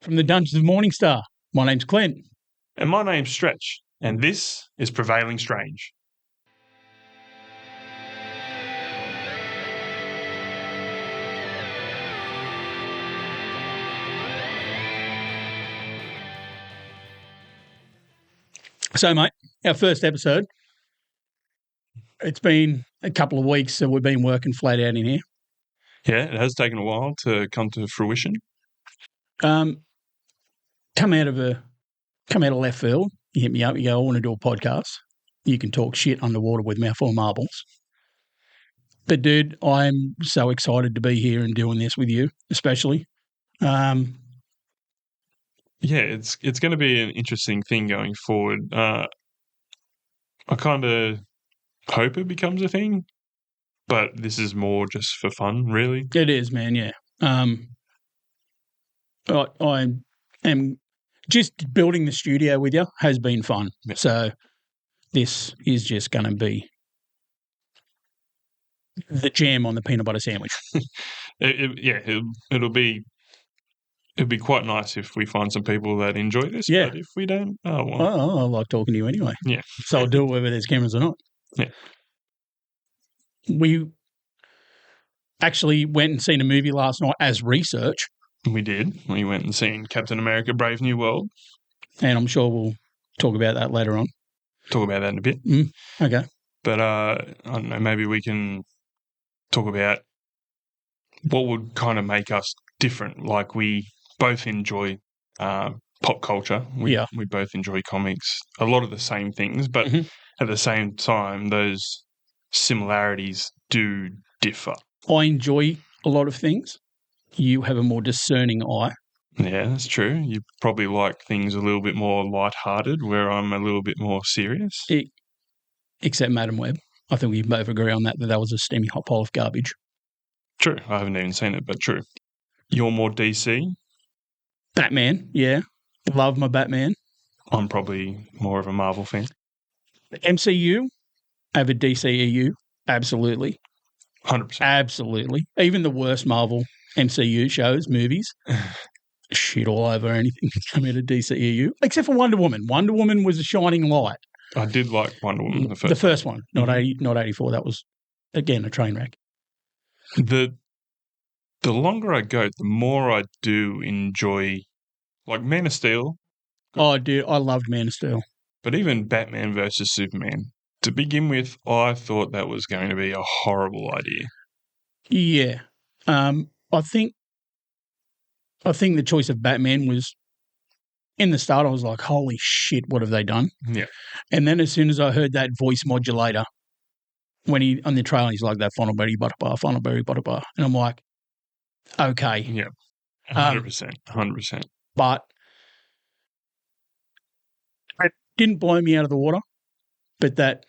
From the Dungeons of Morningstar, my name's Clint. And my name's Stretch, and this is Prevailing Strange. So, mate, our first episode. It's been a couple of weeks, so we've been working flat out in here. Yeah, it has taken a while to come to fruition. Come out of left field. You hit me up. You go, I want to do a podcast. You can talk shit underwater with mouthful of marbles. But, dude, I'm so excited to be here and doing this with you, especially. Yeah, it's going to be an interesting thing going forward. I kind of hope it becomes a thing, but this is more just for fun, really. It is, man, yeah. I am just building the studio with you has been fun. Yeah. So this is just going to be the jam on the peanut butter sandwich. It'll be quite nice if we find some people that enjoy this. Yeah. But if we don't, oh well. Oh, I like talking to you anyway. Yeah. So I'll do it whether there's cameras or not. Yeah. We actually went and seen a movie last night as research. We did. We went and seen Captain America: Brave New World. And I'm sure we'll talk about that later on. Talk about that in a bit. Okay. But I don't know, maybe we can talk about what would kind of make us different. Like, we both enjoy pop culture. We both enjoy comics, a lot of the same things, but at the same time, those similarities do differ. I enjoy a lot of things. You have a more discerning eye. Yeah, that's true. You probably like things a little bit more lighthearted, where I'm a little bit more serious. Except Madam Web. I think we both agree on that was a steamy hot pile of garbage. True. I haven't even seen it, but true. You're more DC? Batman, yeah. Love my Batman. I'm probably more of a Marvel fan. MCU over DCEU, absolutely. 100%. Absolutely. Even the worst Marvel MCU shows, movies, shit all over anything come out of DCEU, except for Wonder Woman. Wonder Woman was a shining light. I did like Wonder Woman, the first one. Not 84. That was, again, a train wreck. The longer I go, the more I do enjoy, like, Man of Steel. Oh, dude, I loved Man of Steel. But even Batman versus Superman, to begin with, I thought that was going to be a horrible idea. Yeah. I think the choice of Batman was, in the start, I was like, holy shit, what have they done? Yeah. And then as soon as I heard that voice modulator, when he, on the trailer, he's like, that Funnelberry Butterbar. And I'm like, okay. Yeah. 100%. 100%. But it didn't blow me out of the water. But that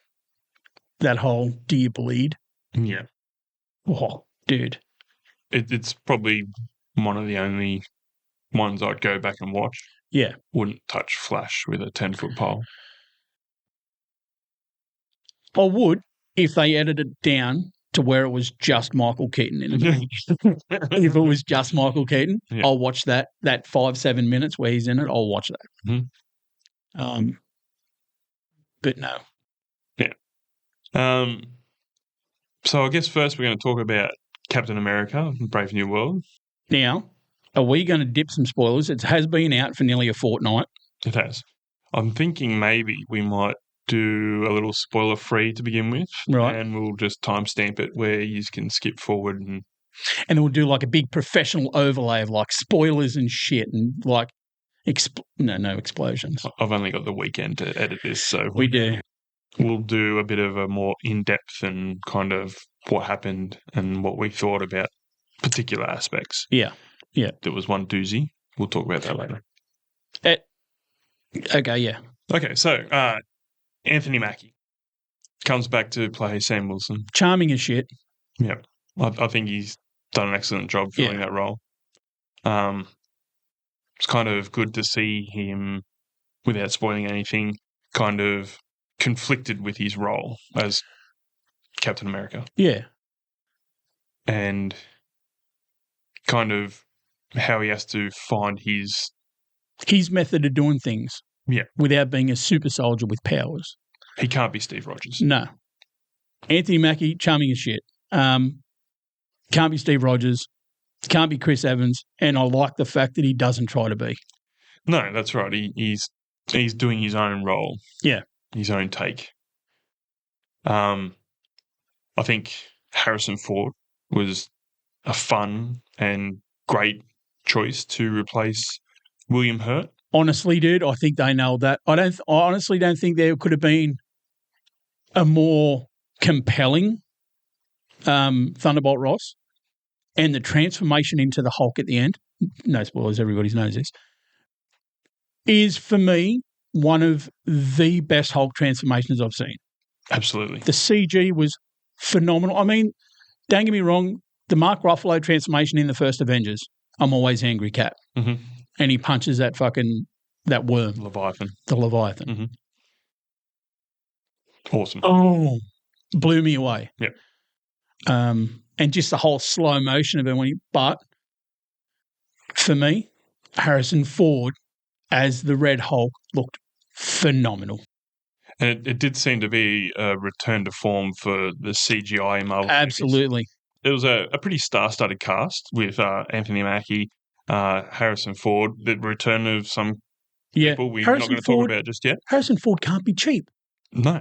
whole, do you bleed? Yeah. Oh, dude. It's probably one of the only ones I'd go back and watch. Yeah. Wouldn't touch Flash with a 10-foot pole. I would if they edited it down to where it was just Michael Keaton in it. If it was just Michael Keaton, yeah. I'll watch that 5-7 minutes where he's in it. I'll watch that. Mm-hmm. But no. Yeah. So I guess first we're going to talk about Captain America: Brave New World. Now, are we going to dip some spoilers? It has been out for nearly a fortnight. It has. I'm thinking maybe we might do a little spoiler-free to begin with. Right. And we'll just timestamp it where you can skip forward. And then we'll do like a big professional overlay of like spoilers and shit and like no explosions. I've only got the weekend to edit this, so we do. We'll do a bit of a more in-depth and kind of what happened and what we thought about particular aspects. Yeah. There was one doozy. We'll talk about that later. Okay, yeah. Okay, so Anthony Mackie comes back to play Sam Wilson. Charming as shit. Yeah. I think he's done an excellent job filling that role. It's kind of good to see him, without spoiling anything, kind of conflicted with his role as Captain America. Yeah. And kind of how he has to find his his method of doing things without being a super soldier with powers. He can't be Steve Rogers. No. Anthony Mackie, charming as shit. Can't be Steve Rogers. Can't be Chris Evans. And I like the fact that he doesn't try to be. No, that's right. He's doing his own role. Yeah. His own take. I think Harrison Ford was a fun and great choice to replace William Hurt. Honestly, dude, I think they nailed that. I honestly don't think there could have been a more compelling Thunderbolt Ross, and the transformation into the Hulk at the end, no spoilers, everybody knows this, is for me one of the best Hulk transformations I've seen. Absolutely. The CG was phenomenal. I mean, don't get me wrong, the Mark Ruffalo transformation in the first Avengers, I'm always angry cat. Mm-hmm. And he punches that worm. Leviathan. The Leviathan. Mm-hmm. Awesome. Oh, blew me away. Yeah. And just the whole slow motion of it but for me, Harrison Ford as the Red Hulk looked phenomenal. And it did seem to be a return to form for the CGI in Marvel. Absolutely. It was a pretty star-studded cast with Anthony Mackie, Harrison Ford, the return of some people we're not going to talk about just yet. Harrison Ford can't be cheap. No.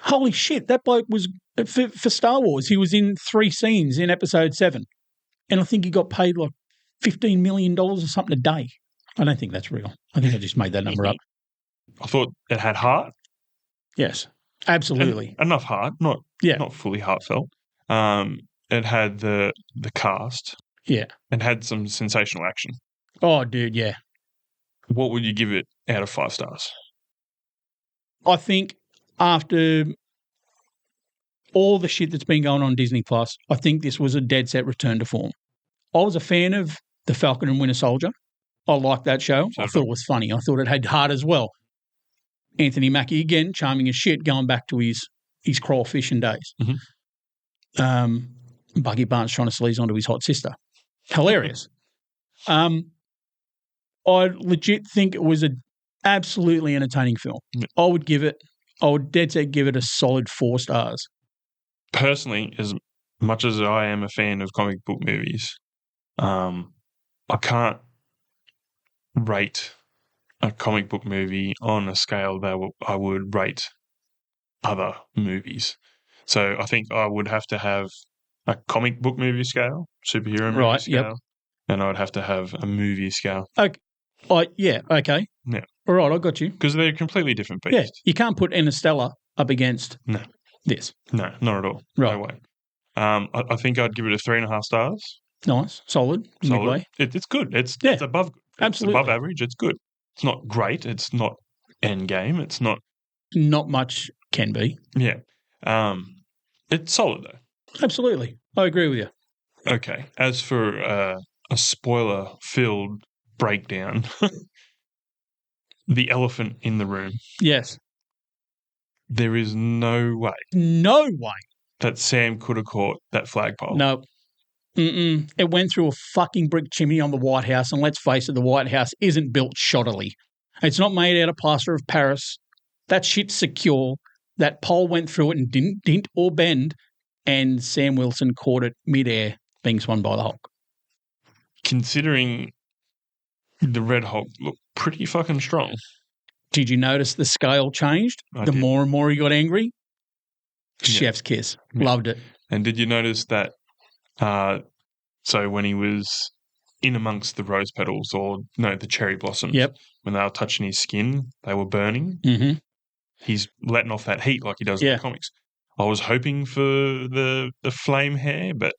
Holy shit, that bloke was, for Star Wars, he was in 3 scenes in Episode 7. And I think he got paid like $15 million or something a day. I don't think that's real. I think I just made that number up. I thought it had heart. Yes, absolutely. And enough heart, not fully heartfelt. It had the cast. Yeah. And had some sensational action. Oh, dude, yeah. What would you give it out of 5 stars? I think after all the shit that's been going on Disney Plus, I think this was a dead set return to form. I was a fan of The Falcon and Winter Soldier. I liked that show. I thought it was funny. I thought it had heart as well. Anthony Mackie, again, charming as shit, going back to his crawfishing days. Mm-hmm. Buggy Barnes trying to sleaze onto his hot sister. Hilarious. I legit think it was an absolutely entertaining film. Yeah. I would dead set give it a solid 4 stars. Personally, as much as I am a fan of comic book movies, I can't rate a comic book movie on a scale that I would rate other movies. So I think I would have to have a comic book movie scale, superhero movie scale, and I would have to have a movie scale. Okay. Okay. Yeah. All right, I got you. Because they're completely different beasts. Yeah, you can't put Interstellar up against this. No, not at all. Right. No way. I think I'd give it a 3.5 stars. Nice. Solid. Midway. It's good. It's above good. Absolutely. It's above average. It's good. It's not great. It's not endgame. It's not... Not much can be. Yeah. It's solid, though. Absolutely. I agree with you. Okay. As for a spoiler-filled breakdown, the elephant in the room. Yes. There is no way. No way. That Sam could have caught that flagpole. No. It went through a fucking brick chimney on the White House, and let's face it, the White House isn't built shoddily. It's not made out of plaster of Paris. That shit's secure. That pole went through it and didn't dint or bend, and Sam Wilson caught it midair, being swung by the Hulk. Considering the Red Hulk looked pretty fucking strong. Did you notice the scale changed? I did. More and more he got angry. Chef's kiss. Yeah. Loved it. And did you notice that so when he was in amongst the rose petals the cherry blossoms, when they were touching his skin, they were burning. Mm-hmm. He's letting off that heat like he does in the comics. I was hoping for the flame hair, but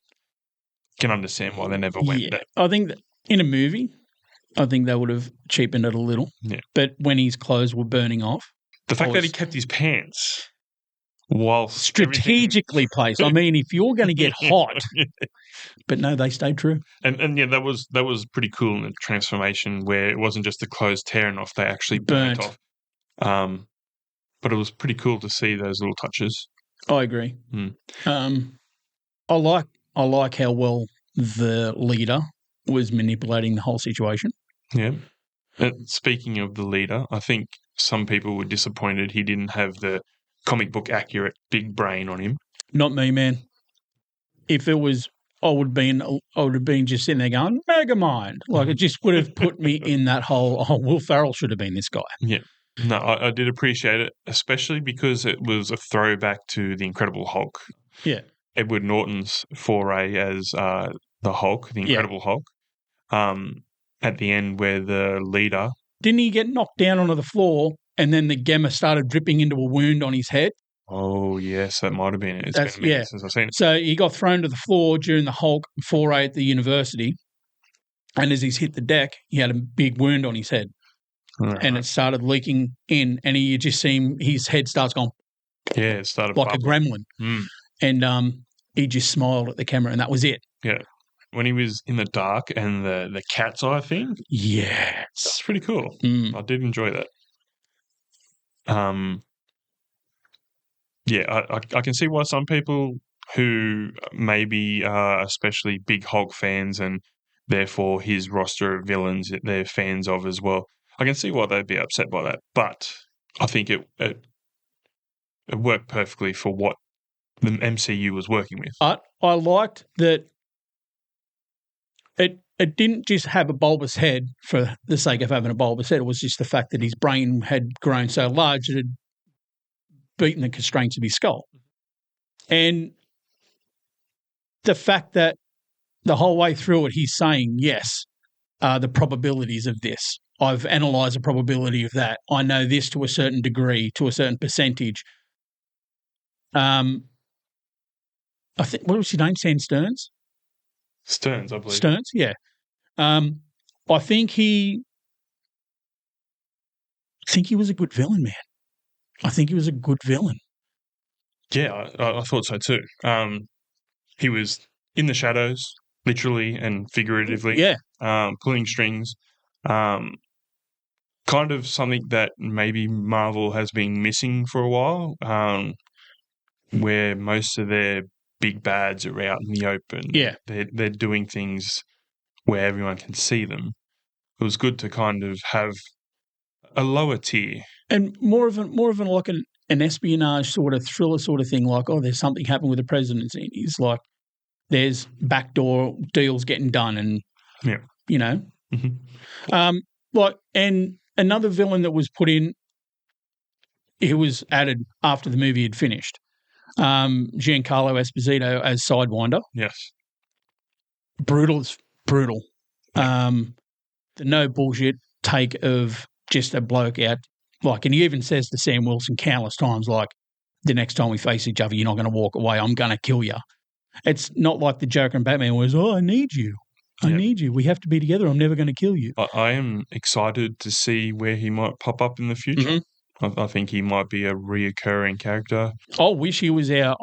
can understand why they never went there. I think that in a movie, I think they would have cheapened it a little. Yeah. But when his clothes were burning off. The fact that he kept his pants while strategically placed. I mean, if you're going to get hot. But no, they stayed true. And yeah, that was pretty cool in the transformation where it wasn't just the clothes tearing off, they actually burnt off. But it was pretty cool to see those little touches. I agree. I like how well the leader was manipulating the whole situation. Yeah. Speaking of the leader, I think some people were disappointed he didn't have the comic book accurate big brain on him. Not me, man. If it was, I would have been just sitting there going, Megamind. Like, it just would have put me in that whole, Will Ferrell should have been this guy. Yeah. No, I did appreciate it, especially because it was a throwback to the Incredible Hulk. Yeah. Edward Norton's foray as the Hulk, the Incredible Hulk. At the end where the leader... Didn't he get knocked down onto the floor and then the Gemma started dripping into a wound on his head? Oh, yes, that might have been it. It's been a minute since I've seen it. So he got thrown to the floor during the Hulk foray at the university, and as he's hit the deck, he had a big wound on his head. Right. And it started leaking in, and you just see him, his head starts going... Yeah, it started like bubbling. a gremlin. And he just smiled at the camera, and that was it. Yeah. When he was in the dark and the cat's eye thing. Yes. That's pretty cool. I did enjoy that. Yeah, I can see why some people who maybe are especially big Hulk fans and therefore his roster of villains they're fans of as well. I can see why they'd be upset by that. But I think it worked perfectly for what the MCU was working with. I liked that it didn't just have a bulbous head for the sake of having a bulbous head. It was just the fact that his brain had grown so large that it had beaten the constraints of his skull. And the fact that the whole way through it he's saying, yes, the probabilities of this. I've analysed the probability of that. I know this to a certain degree, to a certain percentage. I think, what was his name? Sam Stearns? Stearns, I believe. Stearns, yeah. I think he was a good villain, man. I think he was a good villain. Yeah, I thought so too. He was in the shadows, literally and figuratively. Yeah. Pulling strings. Kind of something that maybe Marvel has been missing for a while, where most of their big bads are out in the open. Yeah. They're doing things where everyone can see them. It was good to kind of have a lower tier. And more of an like an espionage sort of thriller sort of thing, like, oh, there's something happened with the presidency. It's like there's backdoor deals getting done and, you know. Mm-hmm. And another villain that was put in, he was added after the movie had finished. Giancarlo Esposito as Sidewinder. Yes. Brutal. The no bullshit take of just a bloke out. Like, and he even says to Sam Wilson countless times, like, the next time we face each other, you're not going to walk away. I'm going to kill you. It's not like the Joker and Batman was, I need you. I need you. We have to be together. I'm never going to kill you. I am excited to see where he might pop up in the future. Mm-hmm. I think he might be a reoccurring character. I wish he was our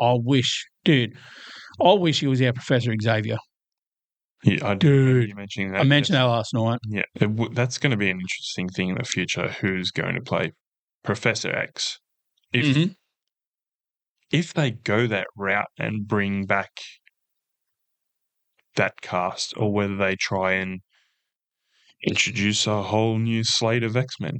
Professor Xavier. Yeah, I do. You mentioning that. I mentioned that last night. Yeah, that's going to be an interesting thing in the future. Who's going to play Professor X? If they go that route and bring back that cast, or whether they try and introduce a whole new slate of X-Men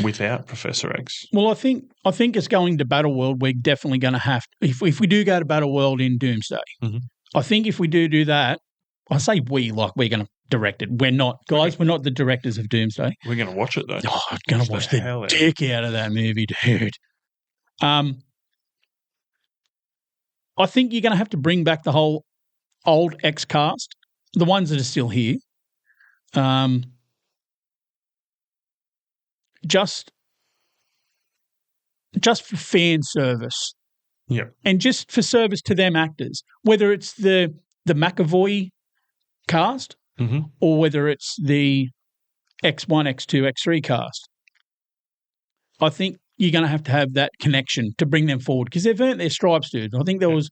without Professor X. Well, I think it's going to Battleworld. We're definitely going to have to, if we do go to Battleworld in Doomsday. Mm-hmm. I think if we do that, I say we, like we're going to direct it. We're not, guys. We're not the directors of Doomsday. We're going to watch it though. Oh, I'm going to watch the dick out of that movie, dude. I think you're going to have to bring back the whole old X cast, the ones that are still here. Just for fan service. Yeah. And just for service to them actors, whether it's the McAvoy cast or whether it's the X1, X2, X3 cast. I think you're going to have that connection to bring them forward because they've earned their stripes, dude. I think there was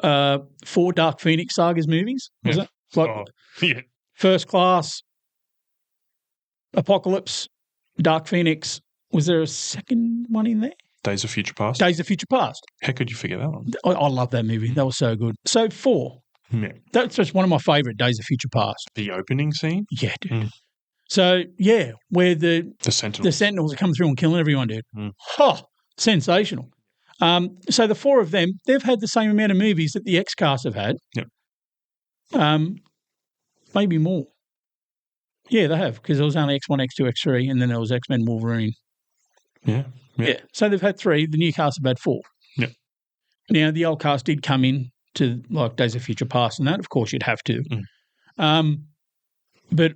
4 Dark Phoenix sagas movies, was it? Like First Class, Apocalypse, Dark Phoenix. Was there a second one in there? Days of Future Past. Days of Future Past. How could you forget that one? I love that movie. That was so good. So 4. Yeah. That's just one of my favourite Days of Future Past. The opening scene? Yeah, dude. So, yeah, where the Sentinels are coming through and killing everyone, dude. Mm. Sensational. So the four of them, they've had the same amount of movies that the X-Cast have had. Yep. Maybe more. Yeah, they have, because there was only X1, X2, X3, and then there was X-Men Wolverine. Yeah. So they've had 3. The new cast have had 4. Yeah. Now, the old cast did come in to, like, Days of Future Past and that. Of course, you'd have to. But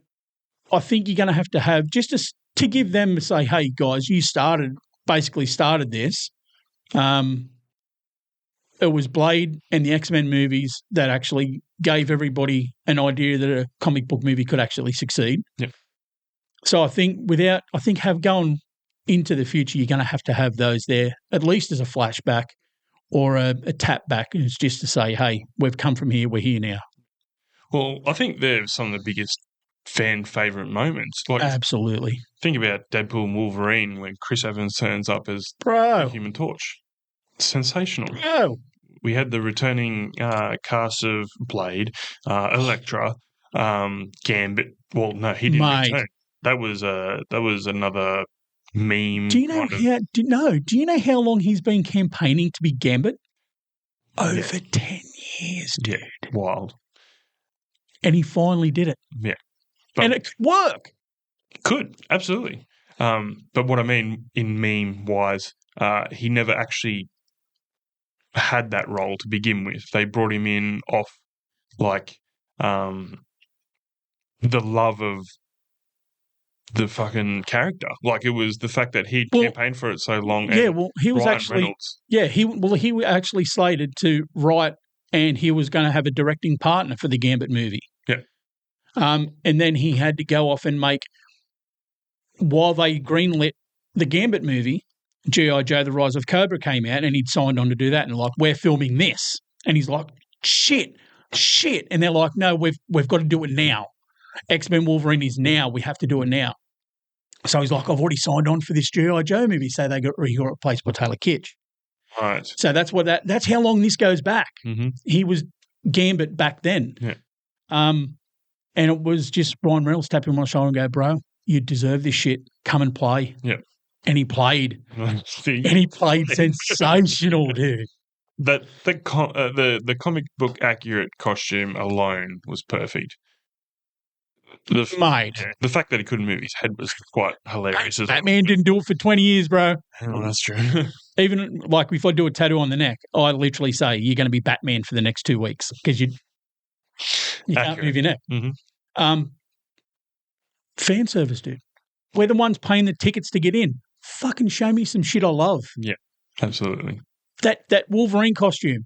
I think you're going to have just to give them, say, hey, guys, you basically started this. It was Blade and the X-Men movies that actually gave everybody an idea that a comic book movie could actually succeed. Yep. So I think have going into the future, you're going to have those there, at least as a flashback or a tap back. And it's just to say, hey, we've come from here, we're here now. Well, I think they're some of the biggest fan favourite moments. Like, absolutely. Think about Deadpool and Wolverine when Chris Evans turns up as the Human Torch. Sensational. Bro. We had the returning cast of Blade, Elektra, Gambit. Well, no, he didn't return. That was another meme. Do you know do you know how long he's been campaigning to be Gambit? Over 10 years, dude. Yeah, wild. And he finally did it. Yeah. And it could work. It could, absolutely. But what I mean in meme-wise, he never actually had that role to begin with. They brought him in off, like, the love of the fucking character. Like, it was the fact that he'd campaigned for it so long. Yeah, well, he was Ryan actually Reynolds. Yeah, he was actually slated to write, and he was going to have a directing partner for the Gambit movie. Yeah. And then he had to go off and make, while they greenlit the Gambit movie, G.I. Joe: The Rise of Cobra came out, and he'd signed on to do that. And like, we're filming this, and he's like, shit, and they're like, no, we've got to do it now. X-Men Wolverine is now. We have to do it now. So he's like, I've already signed on for this G.I. Joe movie. So he got replaced by Taylor Kitsch. Right. So that's how long this goes back. Mm-hmm. He was Gambit back then. Yeah. And it was just Ryan Reynolds tapping him on the shoulder and go, bro, you deserve this shit. Come and play. Yeah. And he played. Sensational, dude. The comic book accurate costume alone was perfect. The fact that he couldn't move his head was quite hilarious. Batman didn't do it for 20 years, bro. Oh, that's true. Even like if I do a tattoo on the neck, I literally say you're going to be Batman for the next 2 weeks because you can't move your neck. Mm-hmm. Fan service, dude. We're the ones paying the tickets to get in. Fucking show me some shit I love. Yeah, absolutely. That Wolverine costume.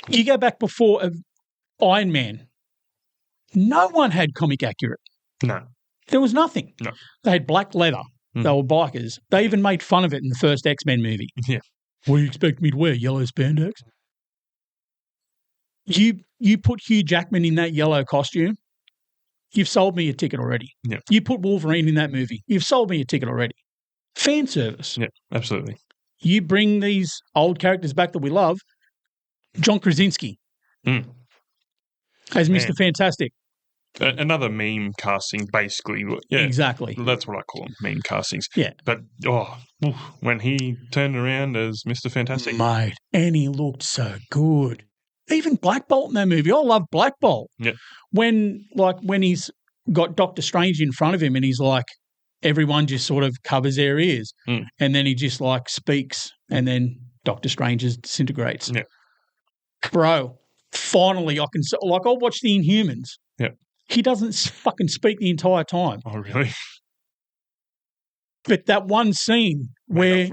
You go back before of Iron Man. No one had comic accurate. No. There was nothing. No. They had black leather. They were bikers. They even made fun of it in the first X-Men movie. Yeah. What do you expect me to wear? Yellow spandex? You put Hugh Jackman in that yellow costume, you've sold me a ticket already. Yeah. You put Wolverine in that movie, you've sold me a ticket already. Fan service. Yeah, absolutely. You bring these old characters back that we love. John Krasinski as Mr. Fantastic. Another meme casting, basically. Yeah, exactly. That's what I call them, meme castings. Yeah. But, when he turned around as Mr. Fantastic. Mate, and he looked so good. Even Black Bolt in that movie. I love Black Bolt. Yeah. When he's got Doctor Strange in front of him and he's like, everyone just sort of covers their ears. And then he just like speaks and then Doctor Strange just disintegrates. Yeah. Bro, finally I can, like, I'll watch The Inhumans. Yeah. He doesn't fucking speak the entire time. Oh, really? But that one scene where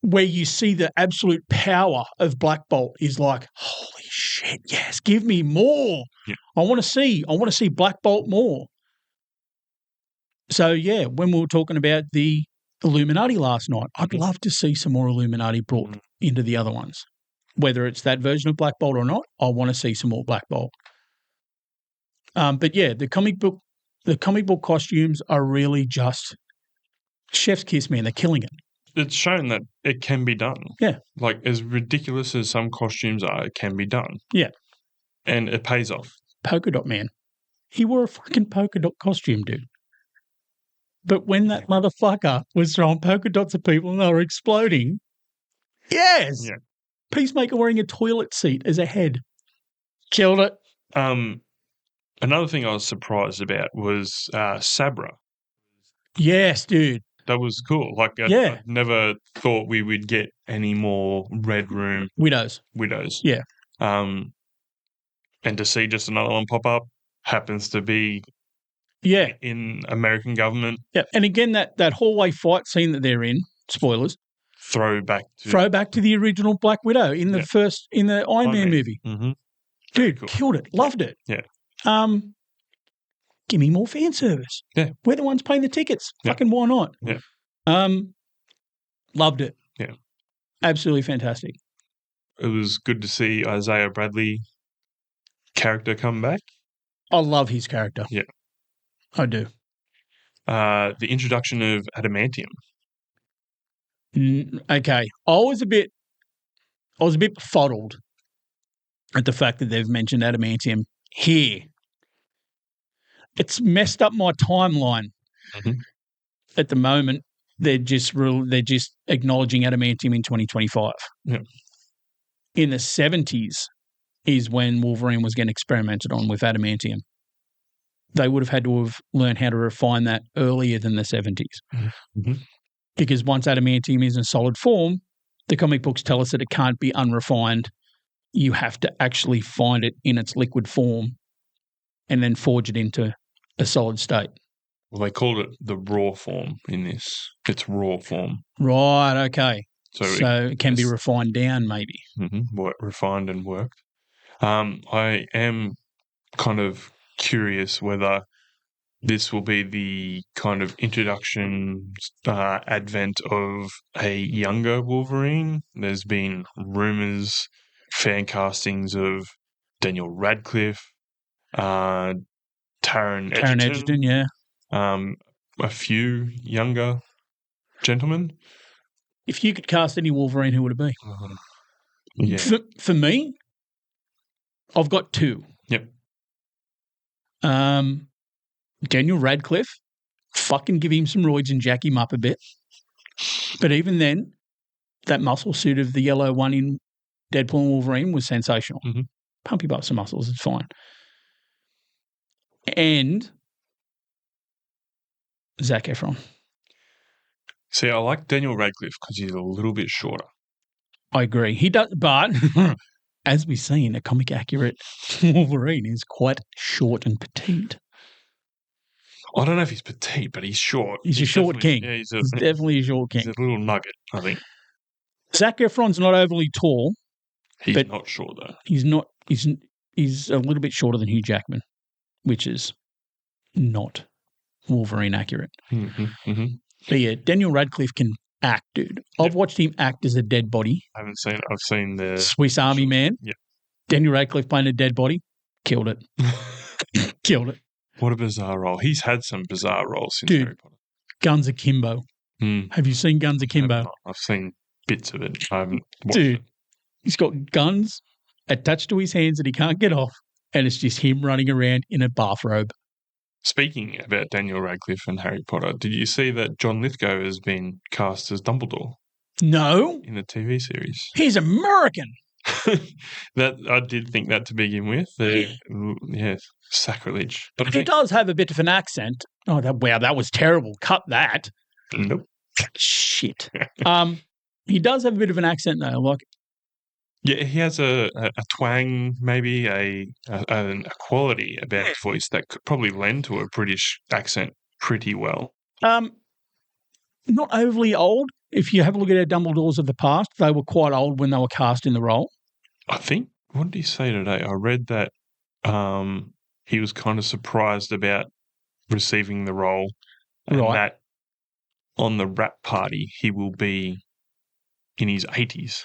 you see the absolute power of Black Bolt is like, holy shit, yes, give me more. Yeah. I want to see Black Bolt more. So, yeah, when we were talking about the Illuminati last night, I'd love to see some more Illuminati brought into the other ones. Whether it's that version of Black Bolt or not, I want to see some more Black Bolt. But, yeah, the comic book costumes are really just chef's kiss, man. They're killing it. It's shown that it can be done. Yeah. Like, as ridiculous as some costumes are, it can be done. Yeah. And it pays off. Polka Dot Man. He wore a fucking polka dot costume, dude. But when that motherfucker was throwing polka dots at people and they were exploding, yes, Yeah. Peacemaker wearing a toilet seat as a head. Killed it. Another thing I was surprised about was Sabra. Yes, dude. That was cool. Like, I never thought we would get any more Red Room Widows. Yeah. And to see just another one pop up happens to be in American government. Yeah. And again, that hallway fight scene that they're in, spoilers, throwback to the original Black Widow in the Iron Man movie. Mm-hmm. Dude, killed it. Loved it. Yeah. Give me more fan service. Yeah. We're the ones paying the tickets. Yeah. Fucking why not? Yeah. Loved it. Yeah. Absolutely fantastic. It was good to see Isaiah Bradley character come back. I love his character. Yeah. I do. The introduction of adamantium. Okay. I was a bit befuddled at the fact that they've mentioned adamantium here. It's messed up my timeline. Mm-hmm. At the moment, they're just acknowledging adamantium in 2025. Yeah. In the 70s is when Wolverine was getting experimented on with adamantium. They would have had to have learned how to refine that earlier than the 70s. Mm-hmm. Because once adamantium is in solid form, the comic books tell us that it can't be unrefined. You have to actually find it in its liquid form and then forge it into a solid state. Well, they called it the raw form in this. It's raw form. Right, okay. So it can be refined down maybe. Mm-hmm, refined and worked. I am kind of curious whether this will be the kind of introduction, advent of a younger Wolverine. There's been rumours, fan castings of Daniel Radcliffe, Taron Egerton, yeah. A few younger gentlemen. If you could cast any Wolverine, who would it be? Yeah. For me, I've got two. Yep. Daniel Radcliffe, fucking give him some roids and jack him up a bit. But even then, that muscle suit of the yellow one in Deadpool and Wolverine was sensational. Mm-hmm. Pump him up some muscles, it's fine. And Zac Efron. See, I like Daniel Radcliffe because he's a little bit shorter. I agree. He does, but as we've seen, a comic accurate Wolverine is quite short and petite. I don't know if he's petite, but he's short. He's a short king. Yeah, he's definitely a short king. He's a little nugget, I think. Zac Efron's not overly tall. He's not short though. He's not. He's a little bit shorter than Hugh Jackman, which is not Wolverine accurate. Mm-hmm, mm-hmm. But yeah, Daniel Radcliffe can act, dude. I've watched him act as a dead body. I haven't seen it. I've seen the Swiss Army Man. Yeah. Daniel Radcliffe playing a dead body. Killed it. Killed it. What a bizarre role. He's had some bizarre roles since Dude, Harry Potter. Guns Akimbo. Have you seen Guns Akimbo? I've seen bits of it. I haven't watched Dude, it. He's got guns attached to his hands that he can't get off, and it's just him running around in a bathrobe. Speaking about Daniel Radcliffe and Harry Potter, did you see that John Lithgow has been cast as Dumbledore? No. In the TV series. He's American. That I did think that to begin with. Yes, sacrilege. But he does have a bit of an accent. Oh, that was terrible. Cut that. Nope. Shit. He does have a bit of an accent though. Like, yeah, he has a twang, maybe a quality about his voice that could probably lend to a British accent pretty well. Not overly old. If you have a look at our Dumbledores of the past, they were quite old when they were cast in the role. I think, what did he say today? I read that he was kind of surprised about receiving the role, and that on the rap party he will be in his 80s.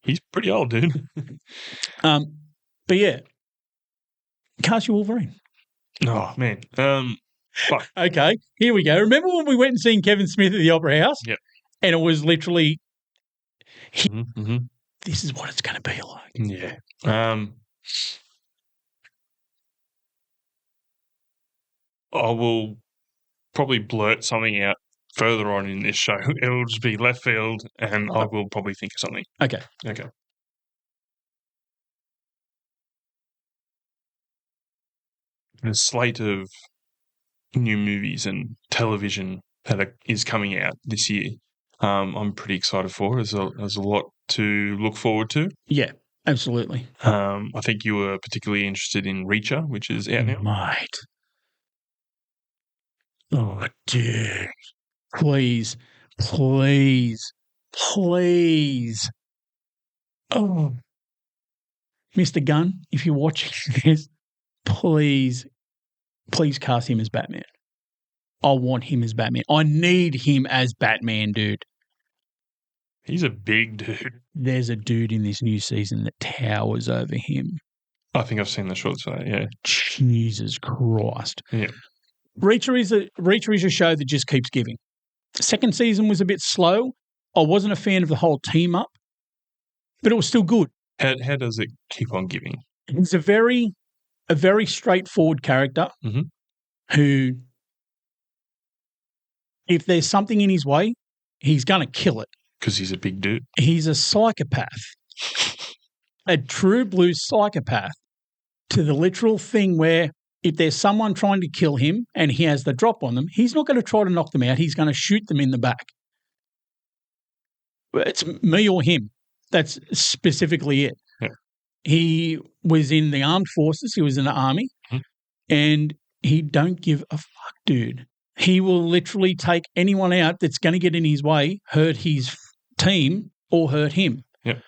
He's pretty old, dude. But yeah, cast your Wolverine. Oh man. Fuck. Okay, here we go. Remember when we went and seen Kevin Smith at the Opera House? Yep. And it was literally, mm-hmm. This is what it's going to be like. Yeah. I will probably blurt something out further on in this show. It will just be left field, and I will probably think of something. Okay. A slate of new movies and television that is coming out this year. I'm pretty excited for. There's a lot to look forward to. Yeah, absolutely. I think you were particularly interested in Reacher, which is out now. Mate. Oh, dude. Please. Oh. Mr. Gunn, if you're watching this, please cast him as Batman. I want him as Batman. I need him as Batman, dude. He's a big dude. There's a dude in this new season that towers over him. I think I've seen the shorts for that, yeah. Jesus Christ. Yeah. Reacher is a show that just keeps giving. Second season was a bit slow. I wasn't a fan of the whole team up, but it was still good. How does it keep on giving? He's a very straightforward character who, if there's something in his way, he's going to kill it. Because he's a big dude. He's a psychopath, a true blue psychopath, to the literal thing where if there's someone trying to kill him and he has the drop on them, he's not going to try to knock them out. He's going to shoot them in the back. It's me or him. That's specifically it. Yeah. He was in the armed forces. He was in the army. And he don't give a fuck, dude. He will literally take anyone out that's going to get in his way, hurt his team or hurt him. Yeah.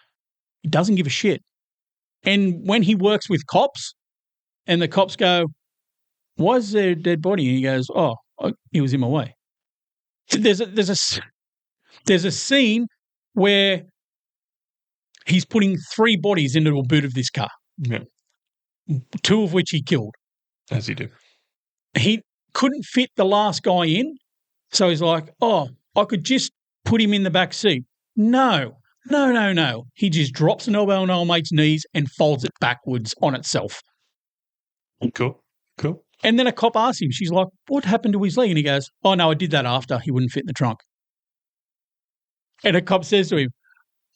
He doesn't give a shit. And when he works with cops and the cops go, "Why is there a dead body?" And he goes, "Oh, he was in my way." There's a scene where he's putting 3 bodies into the boot of this car. Yeah. 2 of which he killed. As he do. He couldn't fit the last guy in, so he's like, "Oh, I could just put him in the back seat." No. He just drops an elbow on old mate's knees and folds it backwards on itself. Cool. And then a cop asks him, she's like, "What happened to his leg?" And he goes, "Oh, no, I did that after. He wouldn't fit in the trunk." And a cop says to him,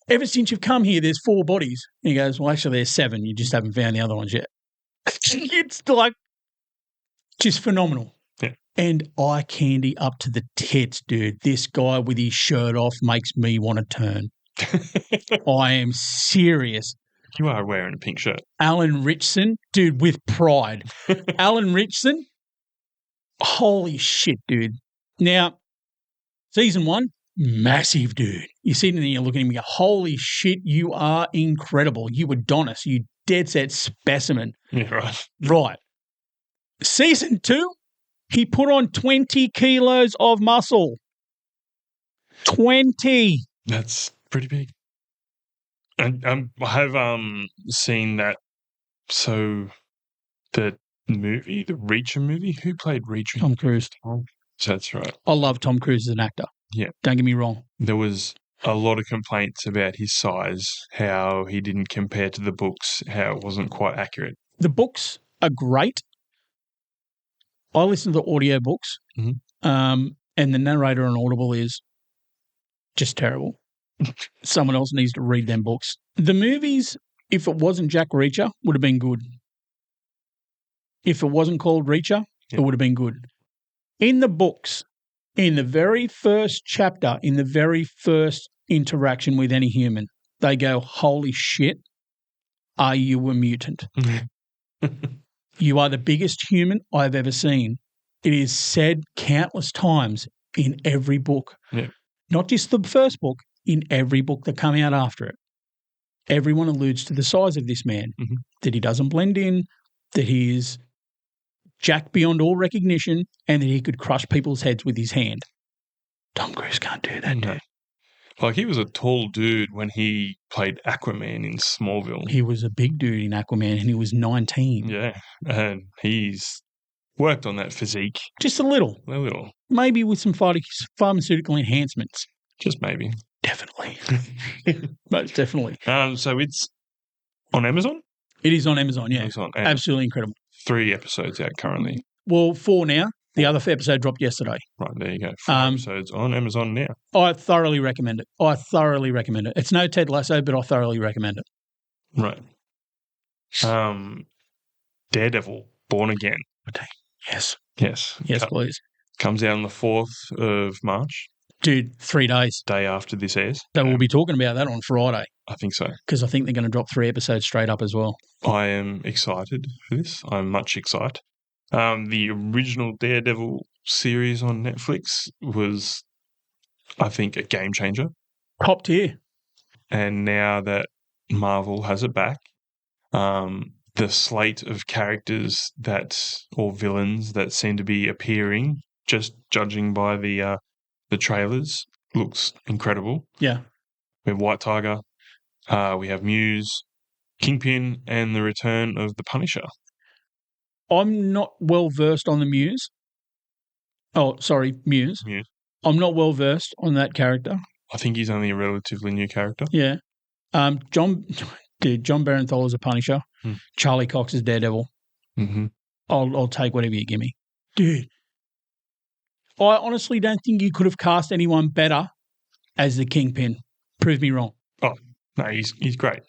"Ever since you've come here, there's 4 bodies." And he goes, "Well, actually, there's 7. You just haven't found the other ones yet." It's like just phenomenal. Yeah. And eye candy up to the tits, dude. This guy with his shirt off makes me want to turn. I am serious. You are wearing a pink shirt. Alan Ritchson, dude, with pride. Alan Ritchson, holy shit, dude. Now, season 1, massive dude. You see him and you look at him and you go, "Holy shit, you are incredible. You Adonis, you dead set specimen." Yeah, right. Right. Season 2, he put on 20 kilos of muscle. 20. That's pretty big. And I have seen that. So the movie, the Reacher movie, who played Reacher? Tom Cruise. That's right. I love Tom Cruise as an actor. Yeah. Don't get me wrong. There was a lot of complaints about his size, how he didn't compare to the books, how it wasn't quite accurate. The books are great. I listen to audiobooks, and the narrator on Audible is just terrible. Someone else needs to read them books. The movies, if it wasn't Jack Reacher, would have been good. If it wasn't called Reacher, it would have been good. In the books, in the very first chapter, in the very first interaction with any human, they go, "Holy shit, are you a mutant?" You are the biggest human I've ever seen. It is said countless times in every book. Yeah. Not just the first book, in every book that come out after it. Everyone alludes to the size of this man, that he doesn't blend in, that he is jacked beyond all recognition, and that he could crush people's heads with his hand. Tom Cruise can't do that, dude. Like, he was a tall dude when he played Aquaman in Smallville. He was a big dude in Aquaman and he was 19. Yeah, and he's worked on that physique. Just a little. A little. Maybe with some pharmaceutical enhancements. Just maybe. Definitely. Most definitely. So it's on Amazon? It is on Amazon, yeah. Amazon. Absolutely incredible. 3 episodes out currently. Well, 4 now. The other episode dropped yesterday. Right, there you go. 4 episodes on Amazon now. I thoroughly recommend it. It's no Ted Lasso, but I thoroughly recommend it. Right. Daredevil, Born Again. Yes. Yes. Yes, please. Comes out on the 4th of March. Dude, 3 days. Day after this airs. So we'll be talking about that on Friday. I think so. Because I think they're going to drop 3 episodes straight up as well. I am excited for this. I'm much excited. The original Daredevil series on Netflix was, I think, a game changer. Top tier. And now that Marvel has it back, the slate of characters or villains that seem to be appearing, just judging by the trailers, looks incredible. Yeah. We have White Tiger, we have Muse, Kingpin, and the return of the Punisher. I'm not well versed on the Muse. Oh, sorry, Muse. I'm not well versed on that character. I think he's only a relatively new character. Yeah. John Barenthal is a Punisher. Charlie Cox is Daredevil. Mm-hmm. I'll take whatever you give me. Dude, I honestly don't think you could have cast anyone better as the Kingpin. Prove me wrong. Oh, no, he's great.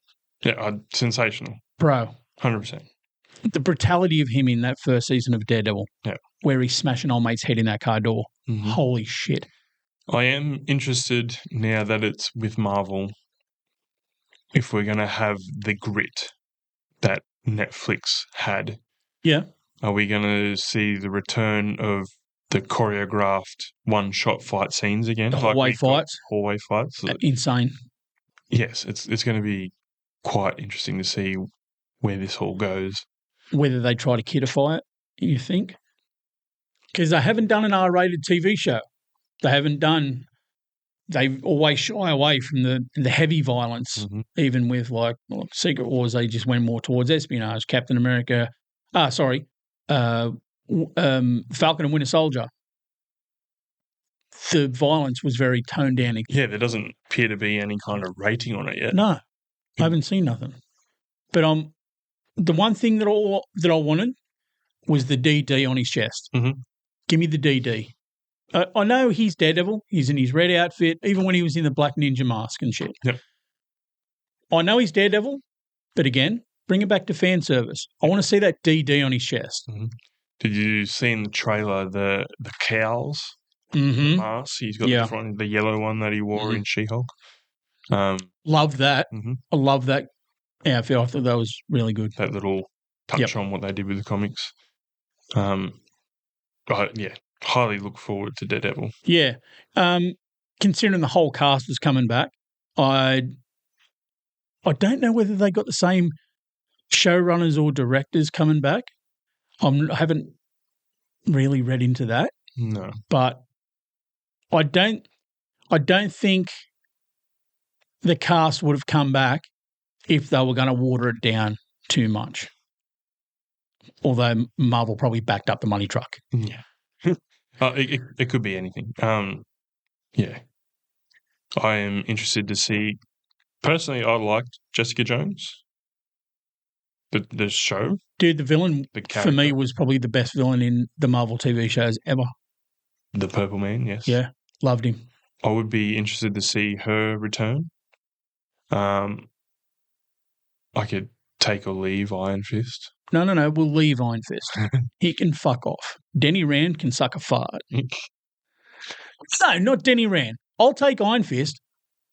Yeah, sensational. Bro. 100%. The brutality of him in that first season of Daredevil, where he's smashing old mate's head in that car door. Mm-hmm. Holy shit. I am interested, now that it's with Marvel, if we're going to have the grit that Netflix had. Yeah. Are we going to see the return of the choreographed one-shot fight scenes again? Hallway fights. Hallway fights. Insane. Yes, it's going to be quite interesting to see where this all goes. Whether they try to kidify it, you think? Because they haven't done an R-rated TV show. They always shy away from the heavy violence, even with Secret Wars, they just went more towards espionage. Captain America, Falcon and Winter Soldier. The violence was very toned down. Yeah, there doesn't appear to be any kind of rating on it yet. No, I haven't seen nothing. But the one thing that I wanted was the DD on his chest. Mm-hmm. Give me the DD. I know he's Daredevil. He's in his red outfit, even when he was in the black ninja mask and shit. Yep. I know he's Daredevil, but again, bring it back to fan service. I want to see that DD on his chest. Mm-hmm. Did you see in the trailer the cowls? Mm-hmm. The mask? He's got the yellow one that he wore in She-Hulk. Love that. Mm-hmm. I love that outfit. I thought that was really good. That little touch on what they did with the comics. Highly look forward to Daredevil. Yeah. Considering the whole cast is coming back, I don't know whether they got the same showrunners or directors coming back. I haven't really read into that. No. But I don't think the cast would have come back if they were going to water it down too much. Although Marvel probably backed up the money truck. Yeah. It could be anything. Yeah. I am interested to see. Personally, I liked Jessica Jones. The show. Dude, the villain for me was probably the best villain in the Marvel TV shows ever. The Purple Man, yes. Yeah, loved him. I would be interested to see her return. I could take or leave Iron Fist. No, we'll leave Iron Fist. He can fuck off. Denny Rand can suck a fart. No, not Denny Rand. I'll take Iron Fist.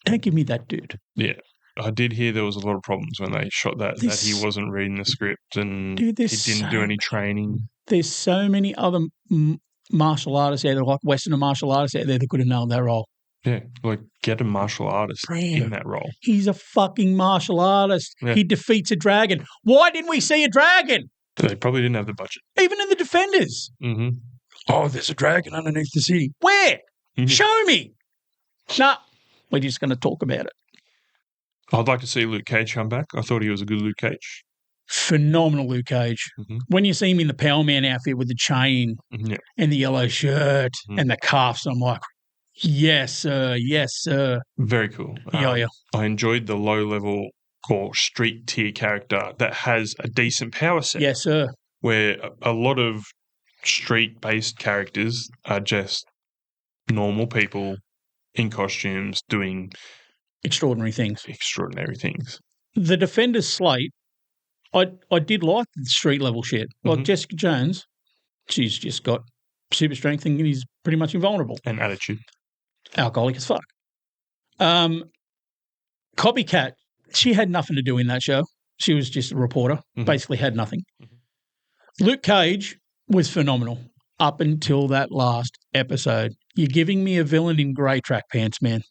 Don't give me that dude. Yeah. I did hear there was a lot of problems when they shot that he wasn't reading the script and he didn't do any training. There's so many other martial artists out there, like Western martial artists out there that could have nailed that role. Yeah, get a martial artist in that role. He's a fucking martial artist. Yeah. He defeats a dragon. Why didn't we see a dragon? They probably didn't have the budget. Even in the Defenders. Mm-hmm. Oh, there's a dragon underneath the city. Where? Mm-hmm. Show me. Nah, we're just going to talk about it. I'd like to see Luke Cage come back. I thought he was a good Luke Cage. Phenomenal Luke Cage. Mm-hmm. When you see him in the Power Man outfit with the chain and the yellow shirt and the cuffs, I'm like, yes, sir. Yes, sir. Very cool. Yeah. I enjoyed the low-level or street-tier character that has a decent power set. Yes, sir. Where a lot of street-based characters are just normal people in costumes doing extraordinary things. The Defenders slate, I did like the street level shit. Like Jessica Jones, she's just got super strength and he's pretty much invulnerable. And attitude. Alcoholic as fuck. Copycat, she had nothing to do in that show. She was just a reporter, basically had nothing. Luke Cage was phenomenal up until that last episode. You're giving me a villain in grey track pants, man.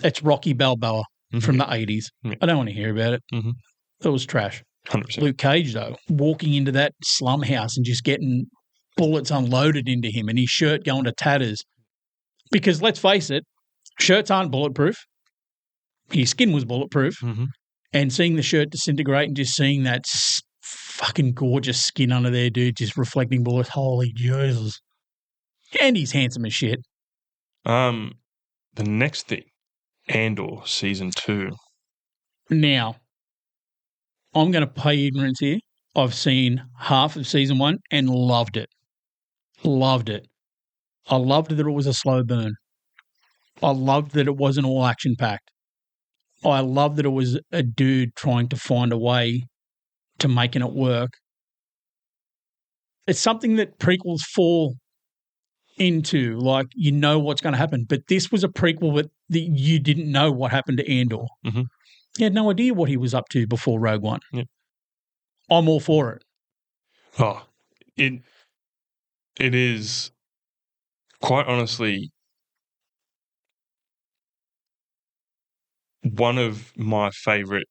That's Rocky Balboa from the 80s. I don't want to hear about it. It was trash. 100%. Luke Cage, though, walking into that slum house and just getting bullets unloaded into him and his shirt going to tatters. Because let's face it, shirts aren't bulletproof. His skin was bulletproof. And seeing the shirt disintegrate and just seeing that fucking gorgeous skin under there, dude, just reflecting bullets. Holy Jesus. And he's handsome as shit. The next thing, Andor Season 2. Now, I'm going to pay ignorance here. I've seen half of Season 1 and loved it. Loved it. I loved that it was a slow burn. I loved that it wasn't all action-packed. I loved that it was a dude trying to find a way to making it work. It's something that prequels fall into, like you know what's going to happen. But this was a prequel that you didn't know what happened to Andor. You had no idea what he was up to before Rogue One. I'm all for it. Oh, it is quite honestly one of my favourite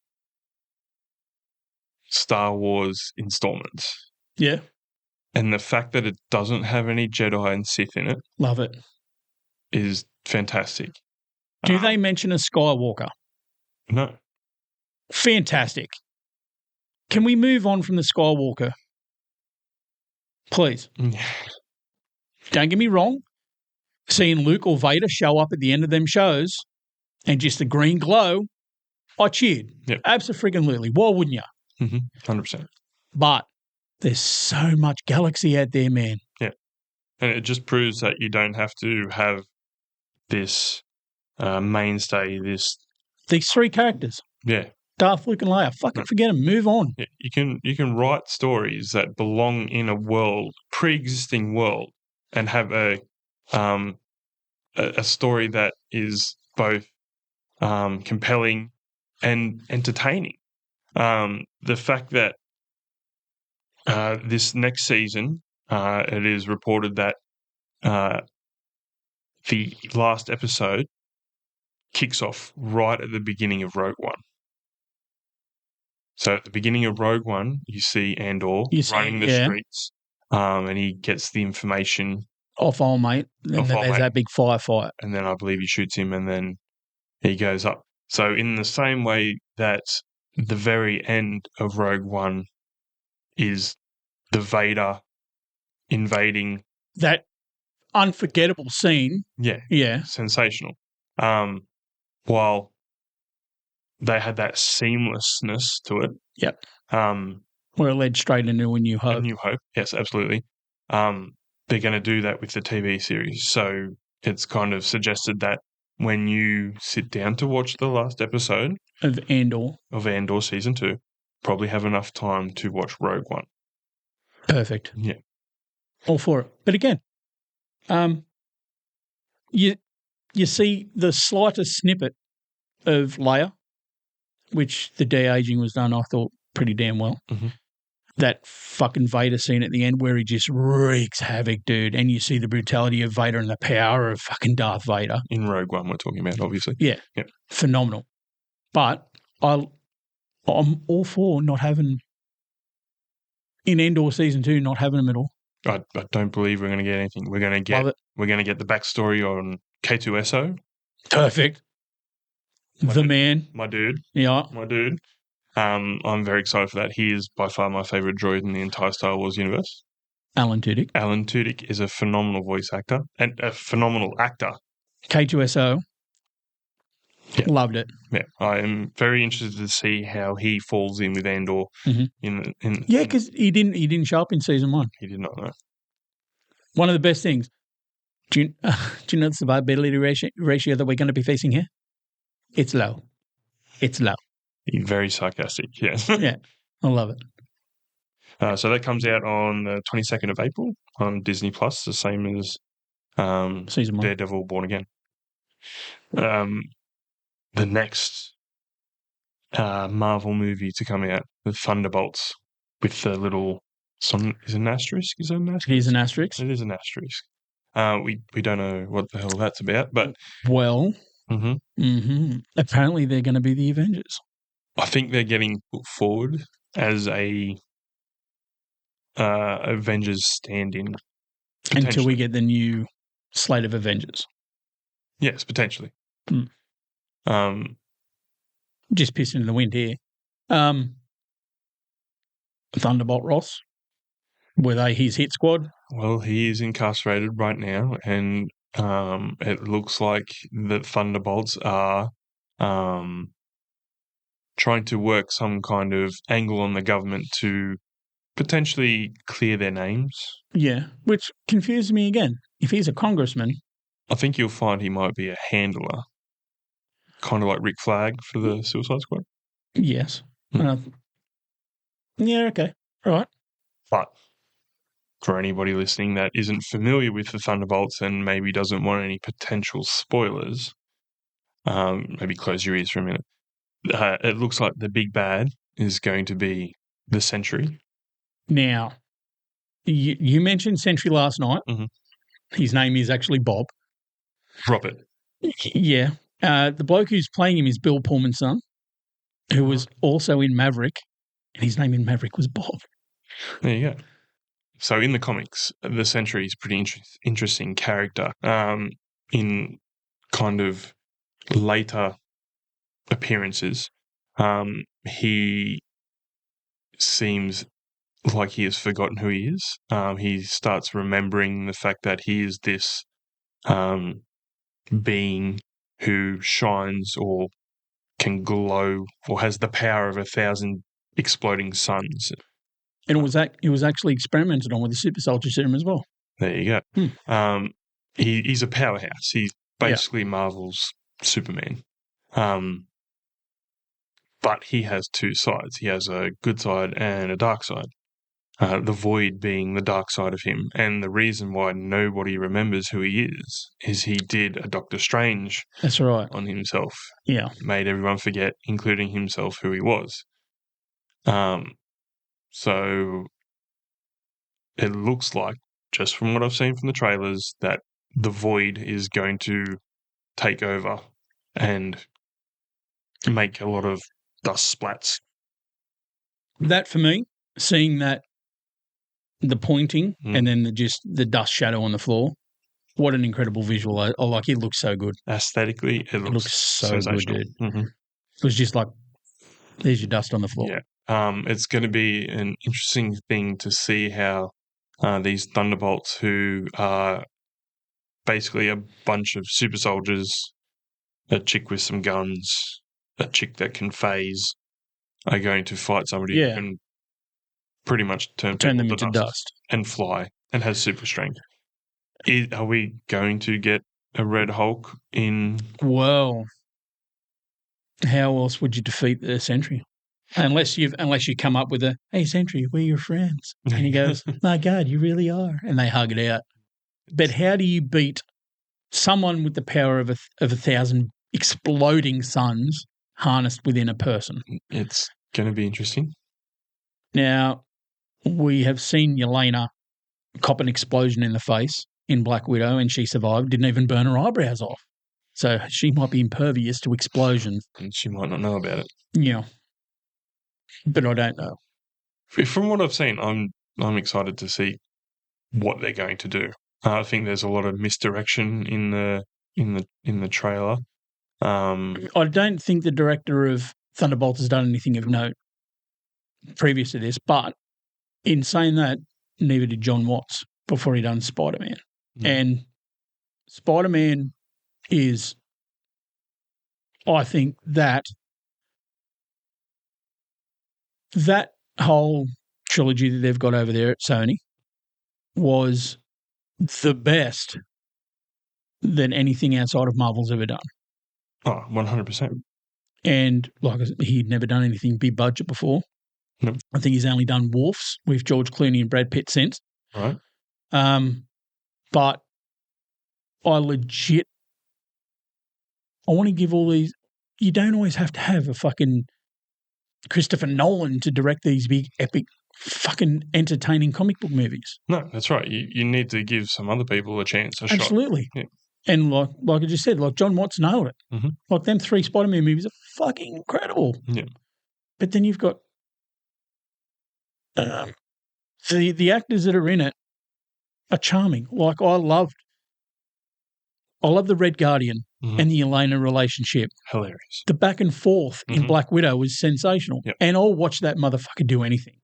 Star Wars installments. Yeah. And the fact that it doesn't have any Jedi and Sith in it. Love it. Is fantastic. Do they mention a Skywalker? No. Fantastic. Can we move on from the Skywalker? Please. Don't get me wrong. Seeing Luke or Vader show up at the end of them shows and just the green glow, I cheered. Yep. Abso-freaking-lutely. Why wouldn't you? 100%. But there's so much galaxy out there, man. Yeah. And it just proves that you don't have to have this mainstay, these three characters. Yeah. Darth, Luke, and Leia. Fucking forget them. Move on. Yeah. You can write stories that belong in a world, pre-existing world, and have a story that is both compelling and entertaining. The fact that this next season, it is reported that the last episode kicks off right at the beginning of Rogue One. So at the beginning of Rogue One, you see Andor running the streets, and he gets the information off old mate. And then there's that big firefight. And then I believe he shoots him and then he goes up. So in the same way that the very end of Rogue One is the Vader invading. That unforgettable scene. Yeah. Yeah. Sensational. While they had that seamlessness to it. Yep. Where it led straight into A New Hope. A New Hope, yes, absolutely. They're going to do that with the TV series. So it's kind of suggested that when you sit down to watch the last episode of Andor Season 2, probably have enough time to watch Rogue One. Perfect. Yeah. All for it. But again, you see the slightest snippet of Leia, which the de-aging was done, I thought, pretty damn well. That fucking Vader scene at the end where he just wreaks havoc, dude, and you see the brutality of Vader and the power of fucking Darth Vader. In Rogue One we're talking about, obviously. Yeah. Yep. Phenomenal. But I'm all for not having, in Andor Season 2, not having them at all. I don't believe we're going to get anything. We're going to get the backstory on K2SO. Perfect. Man. My dude. Yeah. My dude. I'm very excited for that. He is by far my favourite droid in the entire Star Wars universe. Alan Tudyk. Alan Tudyk is a phenomenal voice actor and a phenomenal actor. K2SO. Yeah. Loved it. Yeah, I am very interested to see how he falls in with Andor. Yeah, because he didn't show up in Season 1. He did not know. One of the best things. Do you know the survivability ratio that we're going to be facing here? It's low. It's low. Very sarcastic, yes. Yeah, I love it. So that comes out on the 22nd of April on Disney Plus, the same as Season 1. Daredevil Born Again. The next Marvel movie to come out, the Thunderbolts, with the little is it an asterisk? Is it an asterisk? It is an asterisk. It is an asterisk. We don't know what the hell that's about, but apparently they're going to be the Avengers. I think they're getting put forward as a Avengers stand-in until we get the new slate of Avengers. Yes, potentially. Just pissing in the wind here. Thunderbolt Ross, were they his hit squad? Well, he is incarcerated right now, and it looks like the Thunderbolts are trying to work some kind of angle on the government to potentially clear their names. Yeah, which confuses me again. If he's a congressman, I think you'll find he might be a handler, kind of like Rick Flag for the Suicide Squad. Yes. Yeah, okay. All right. But for anybody listening that isn't familiar with the Thunderbolts and maybe doesn't want any potential spoilers, maybe close your ears for a minute. It looks like the big bad is going to be the Sentry. Now, you mentioned Sentry last night. Mm-hmm. His name is actually Bob. Robert. Yeah. The bloke who's playing him is Bill Pullman's son, who was also in Maverick, and his name in Maverick was Bob. There you go. So in the comics, the Sentry is a pretty interesting character. In kind of later appearances, he seems like he has forgotten who he is. He starts remembering the fact that he is this being who shines or can glow or has the power of 1,000 exploding suns. And it was actually experimented on with the super soldier serum as well. There you go. He's a powerhouse. He's basically Marvel's Superman. But he has two sides. He has a good side and a dark side. The Void being the dark side of him. And the reason why nobody remembers who he is he did a Doctor Strange That's right. on himself. Yeah. Made everyone forget, including himself, who he was. So it looks like, just from what I've seen from the trailers, that the Void is going to take over and make a lot of dust splats. That, for me, seeing that, the pointing and then the dust shadow on the floor, what an incredible visual. I like it. Looks so good. Aesthetically, it looks so good, dude. Mm-hmm. It was just like, there's your dust on the floor. Yeah. It's going to be an interesting thing to see how these Thunderbolts, who are basically a bunch of super soldiers, a chick with some guns, a chick that can phase, are going to fight somebody who can pretty much turn them into dust and fly and has super strength. Are we going to get a Red Hulk in? Well, how else would you defeat the Sentry? Unless you come up with a, hey, Sentry, we're your friends. And he goes, my God, you really are. And they hug it out. But how do you beat someone with the power of 1,000 exploding suns harnessed within a person? It's going to be interesting. Now, we have seen Yelena cop an explosion in the face in Black Widow, and she survived, didn't even burn her eyebrows off. So she might be impervious to explosions. And she might not know about it. Yeah. But I don't know. From what I've seen, I'm excited to see what they're going to do. I think there's a lot of misdirection in the trailer. I don't think the director of Thunderbolts has done anything of note previous to this, but in saying that, neither did John Watts before he done Spider-Man. And Spider-Man is, I think, that whole trilogy that they've got over there at Sony was the best than anything outside of Marvel's ever done. Oh, 100%. And like he'd never done anything big budget before. Nope. I think he's only done Wolves with George Clooney and Brad Pitt since. Right. But I want to give all these. You don't always have to have a fucking Christopher Nolan to direct these big, epic, fucking entertaining comic book movies. No, that's right. You need to give some other people a chance, a shot. Absolutely. Yeah. And like I just said, like John Watts nailed it. Mm-hmm. Like them 3 Spider-Man movies are fucking incredible. Yeah. But then you've got the actors that are in it are charming. Like I love the Red Guardian and the Elena relationship. Hilarious. The back and forth in Black Widow was sensational. Yep. And I'll watch that motherfucker do anything.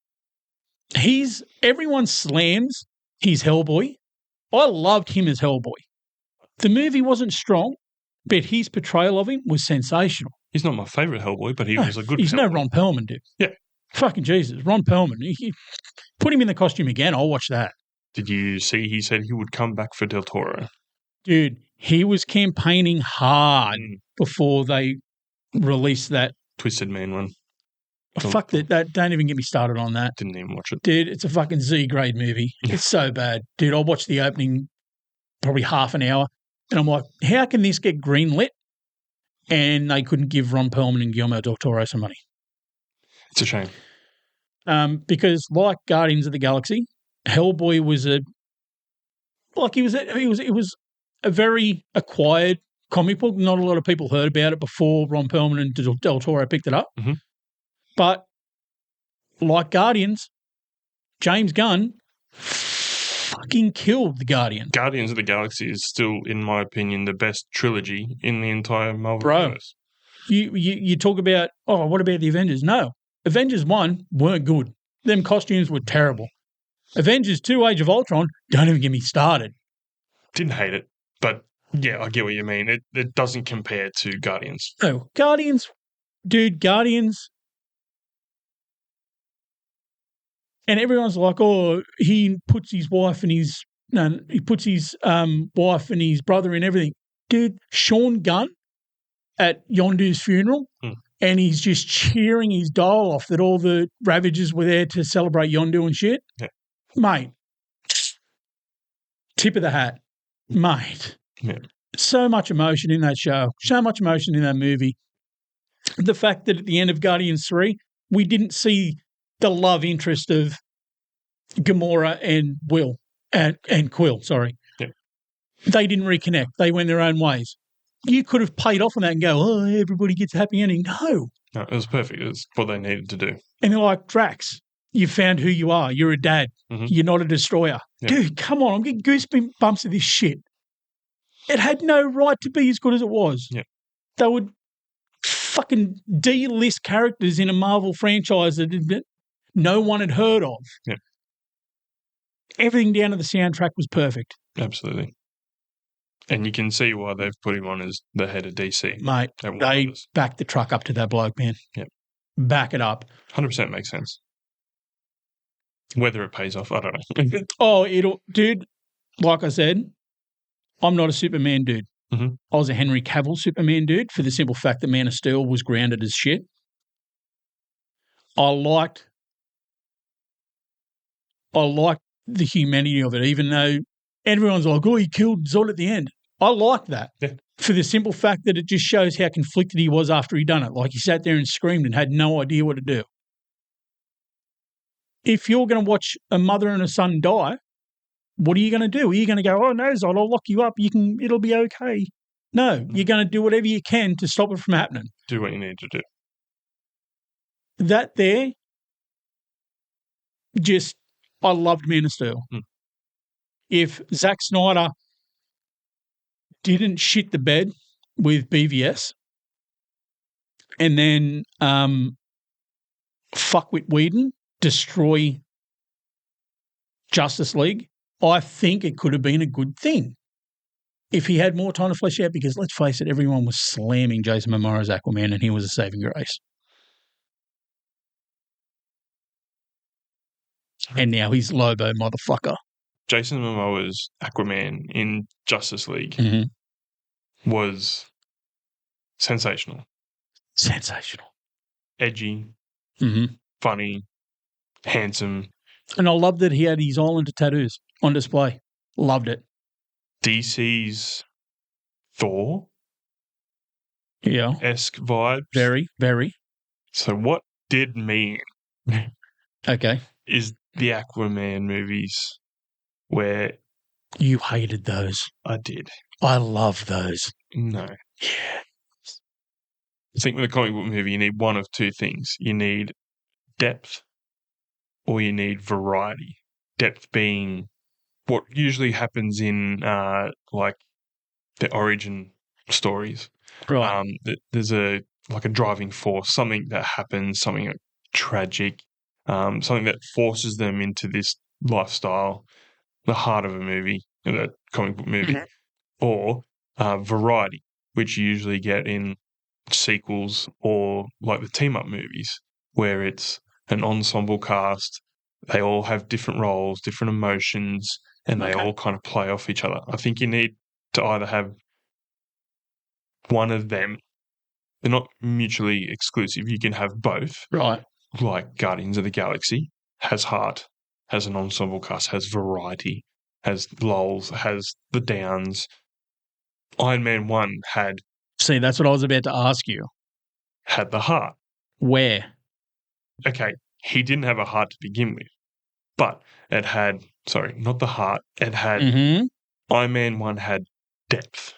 Everyone slams his Hellboy. I loved him as Hellboy. The movie wasn't strong, but his portrayal of him was sensational. He's not my favourite Hellboy, but he was a good He's Hellboy. no Ron Perlman, dude. Yeah. Fucking Jesus. Ron Perlman. Put him in the costume again, I'll watch that. Did you see he said he would come back for Del Toro? Dude, he was campaigning hard before they released that. Twisted Man one. Fuck that. Don't even get me started on that. Didn't even watch it. Dude, it's a fucking Z-grade movie. It's so bad. Dude, I watched the opening probably half an hour, and I'm like, how can this get greenlit? And they couldn't give Ron Perlman and Guillermo del Toro some money. It's a shame. Because like Guardians of the Galaxy, Hellboy was a very acquired comic book. Not a lot of people heard about it before Ron Perlman and del Toro picked it up. Mm-hmm. But like Guardians, James Gunn fucking killed the Guardian. Guardians of the Galaxy is still, in my opinion, the best trilogy in the entire Marvel universe. You talk about, what about the Avengers? No. Avengers 1 weren't good. Them costumes were terrible. Avengers 2 Age of Ultron, don't even get me started. Didn't hate it, but yeah, I get what you mean. It doesn't compare to Guardians. No, Guardians. And everyone's like, he puts his wife and his brother in everything. Dude, Sean Gunn at Yondu's funeral, and he's just cheering his doll off that all the Ravagers were there to celebrate Yondu and shit. Yeah. Mate, tip of the hat. Mate. Yeah. So much emotion in that show. So much emotion in that movie. The fact that at the end of Guardians 3, we didn't see the love interest of Gamora and Quill, sorry. Yeah. They didn't reconnect. They went their own ways. You could have played off on that and go, everybody gets a happy ending. No, it was perfect. It's what they needed to do. And they're like, Drax, you found who you are. You're a dad. Mm-hmm. You're not a destroyer. Yeah. Dude, come on. I'm getting goosebumps of this shit. It had no right to be as good as it was. Yeah. They would fucking D-list characters in a Marvel franchise that no one had heard of. Yeah. Everything down to the soundtrack was perfect. Absolutely. And you can see why they've put him on as the head of DC. Mate, they backed the truck up to that bloke, man. Yep. Back it up. 100% makes sense. Whether it pays off, I don't know. Dude, like I said, I'm not a Superman dude. Mm-hmm. I was a Henry Cavill Superman dude for the simple fact that Man of Steel was grounded as shit. I liked the humanity of it, even though everyone's like, he killed Zod at the end. I liked that. Yeah. For the simple fact that it just shows how conflicted he was after he'd done it. Like he sat there and screamed and had no idea what to do. If you're going to watch a mother and a son die, what are you going to do? Are you going to go, no, Zod, I'll lock you up. It'll be okay. No, you're going to do whatever you can to stop it from happening. Do what you need to do. That there, I loved Man of Steel. If Zack Snyder didn't shit the bed with BVS and then fuck with Whedon, destroy Justice League, I think it could have been a good thing if he had more time to flesh out, because let's face it, everyone was slamming Jason Momoa's Aquaman and he was a saving grace. And now he's Lobo, motherfucker. Jason Momoa's Aquaman in Justice League was sensational. Sensational. Edgy, funny, handsome. And I loved that he had his Islander tattoos on display. Loved it. DC's Thor. Yeah. Esque vibes. Very, very. So what did mean okay. is the Aquaman movies where you hated those. I did. I love those. No. Yeah. I think with a comic book movie, you need one of two things. You need depth or you need variety. Depth being what usually happens in like the origin stories. Right. There's a driving force, something that happens, something tragic, something that forces them into this lifestyle, the heart of a movie, a comic book movie, or variety, which you usually get in sequels or like the team-up movies, where it's an ensemble cast. They all have different roles, different emotions, and they all kind of play off each other. I think you need to either have one of them. They're not mutually exclusive. You can have both. Right. Like Guardians of the Galaxy has heart, has an ensemble cast, has variety, has lulls, has the downs. Iron Man 1 had... See, that's what I was about to ask you. Had the heart. Where? Okay, he didn't have a heart to begin with, but it had... Sorry, not the heart. It had... Iron Man 1 had depth.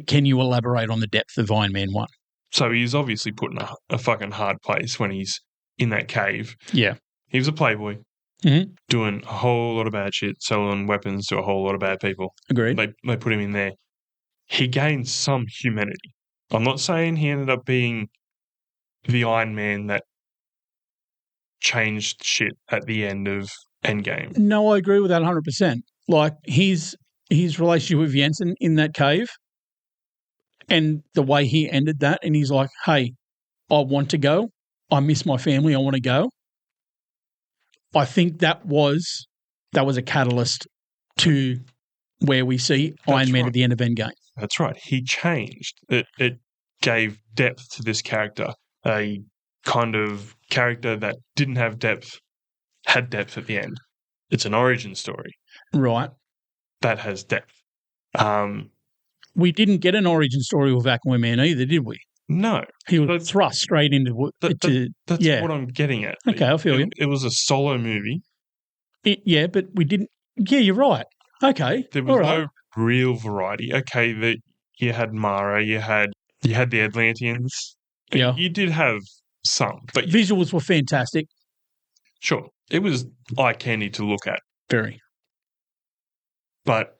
Can you elaborate on the depth of Iron Man 1? So he's obviously put in a fucking hard place when he's in that cave. Yeah. He was a playboy, doing a whole lot of bad shit, selling weapons to a whole lot of bad people. Agreed. They put him in there. He gained some humanity. I'm not saying he ended up being the Iron Man that changed shit at the end of Endgame. No, I agree with that 100%. Like his relationship with Jensen in that cave and the way he ended that, and he's like, hey, I want to go. I miss my family. I want to go. I think that was a catalyst to where we see Iron Man at the end of Endgame. That's right. He changed. It gave depth to this character. A kind of character that didn't have depth had depth at the end. It's an origin story. Right. That has depth. We didn't get an origin story with Aquaman either, did we? No. He was thrust straight into it. That's what I'm getting at. Okay, I feel you. It was a solo movie. But we didn't. Yeah, you're right. Okay. There was no real variety. Okay, you had Mara, you had the Atlanteans. Yeah. You did have some. But visuals were fantastic. Sure. It was eye candy to look at. Very. But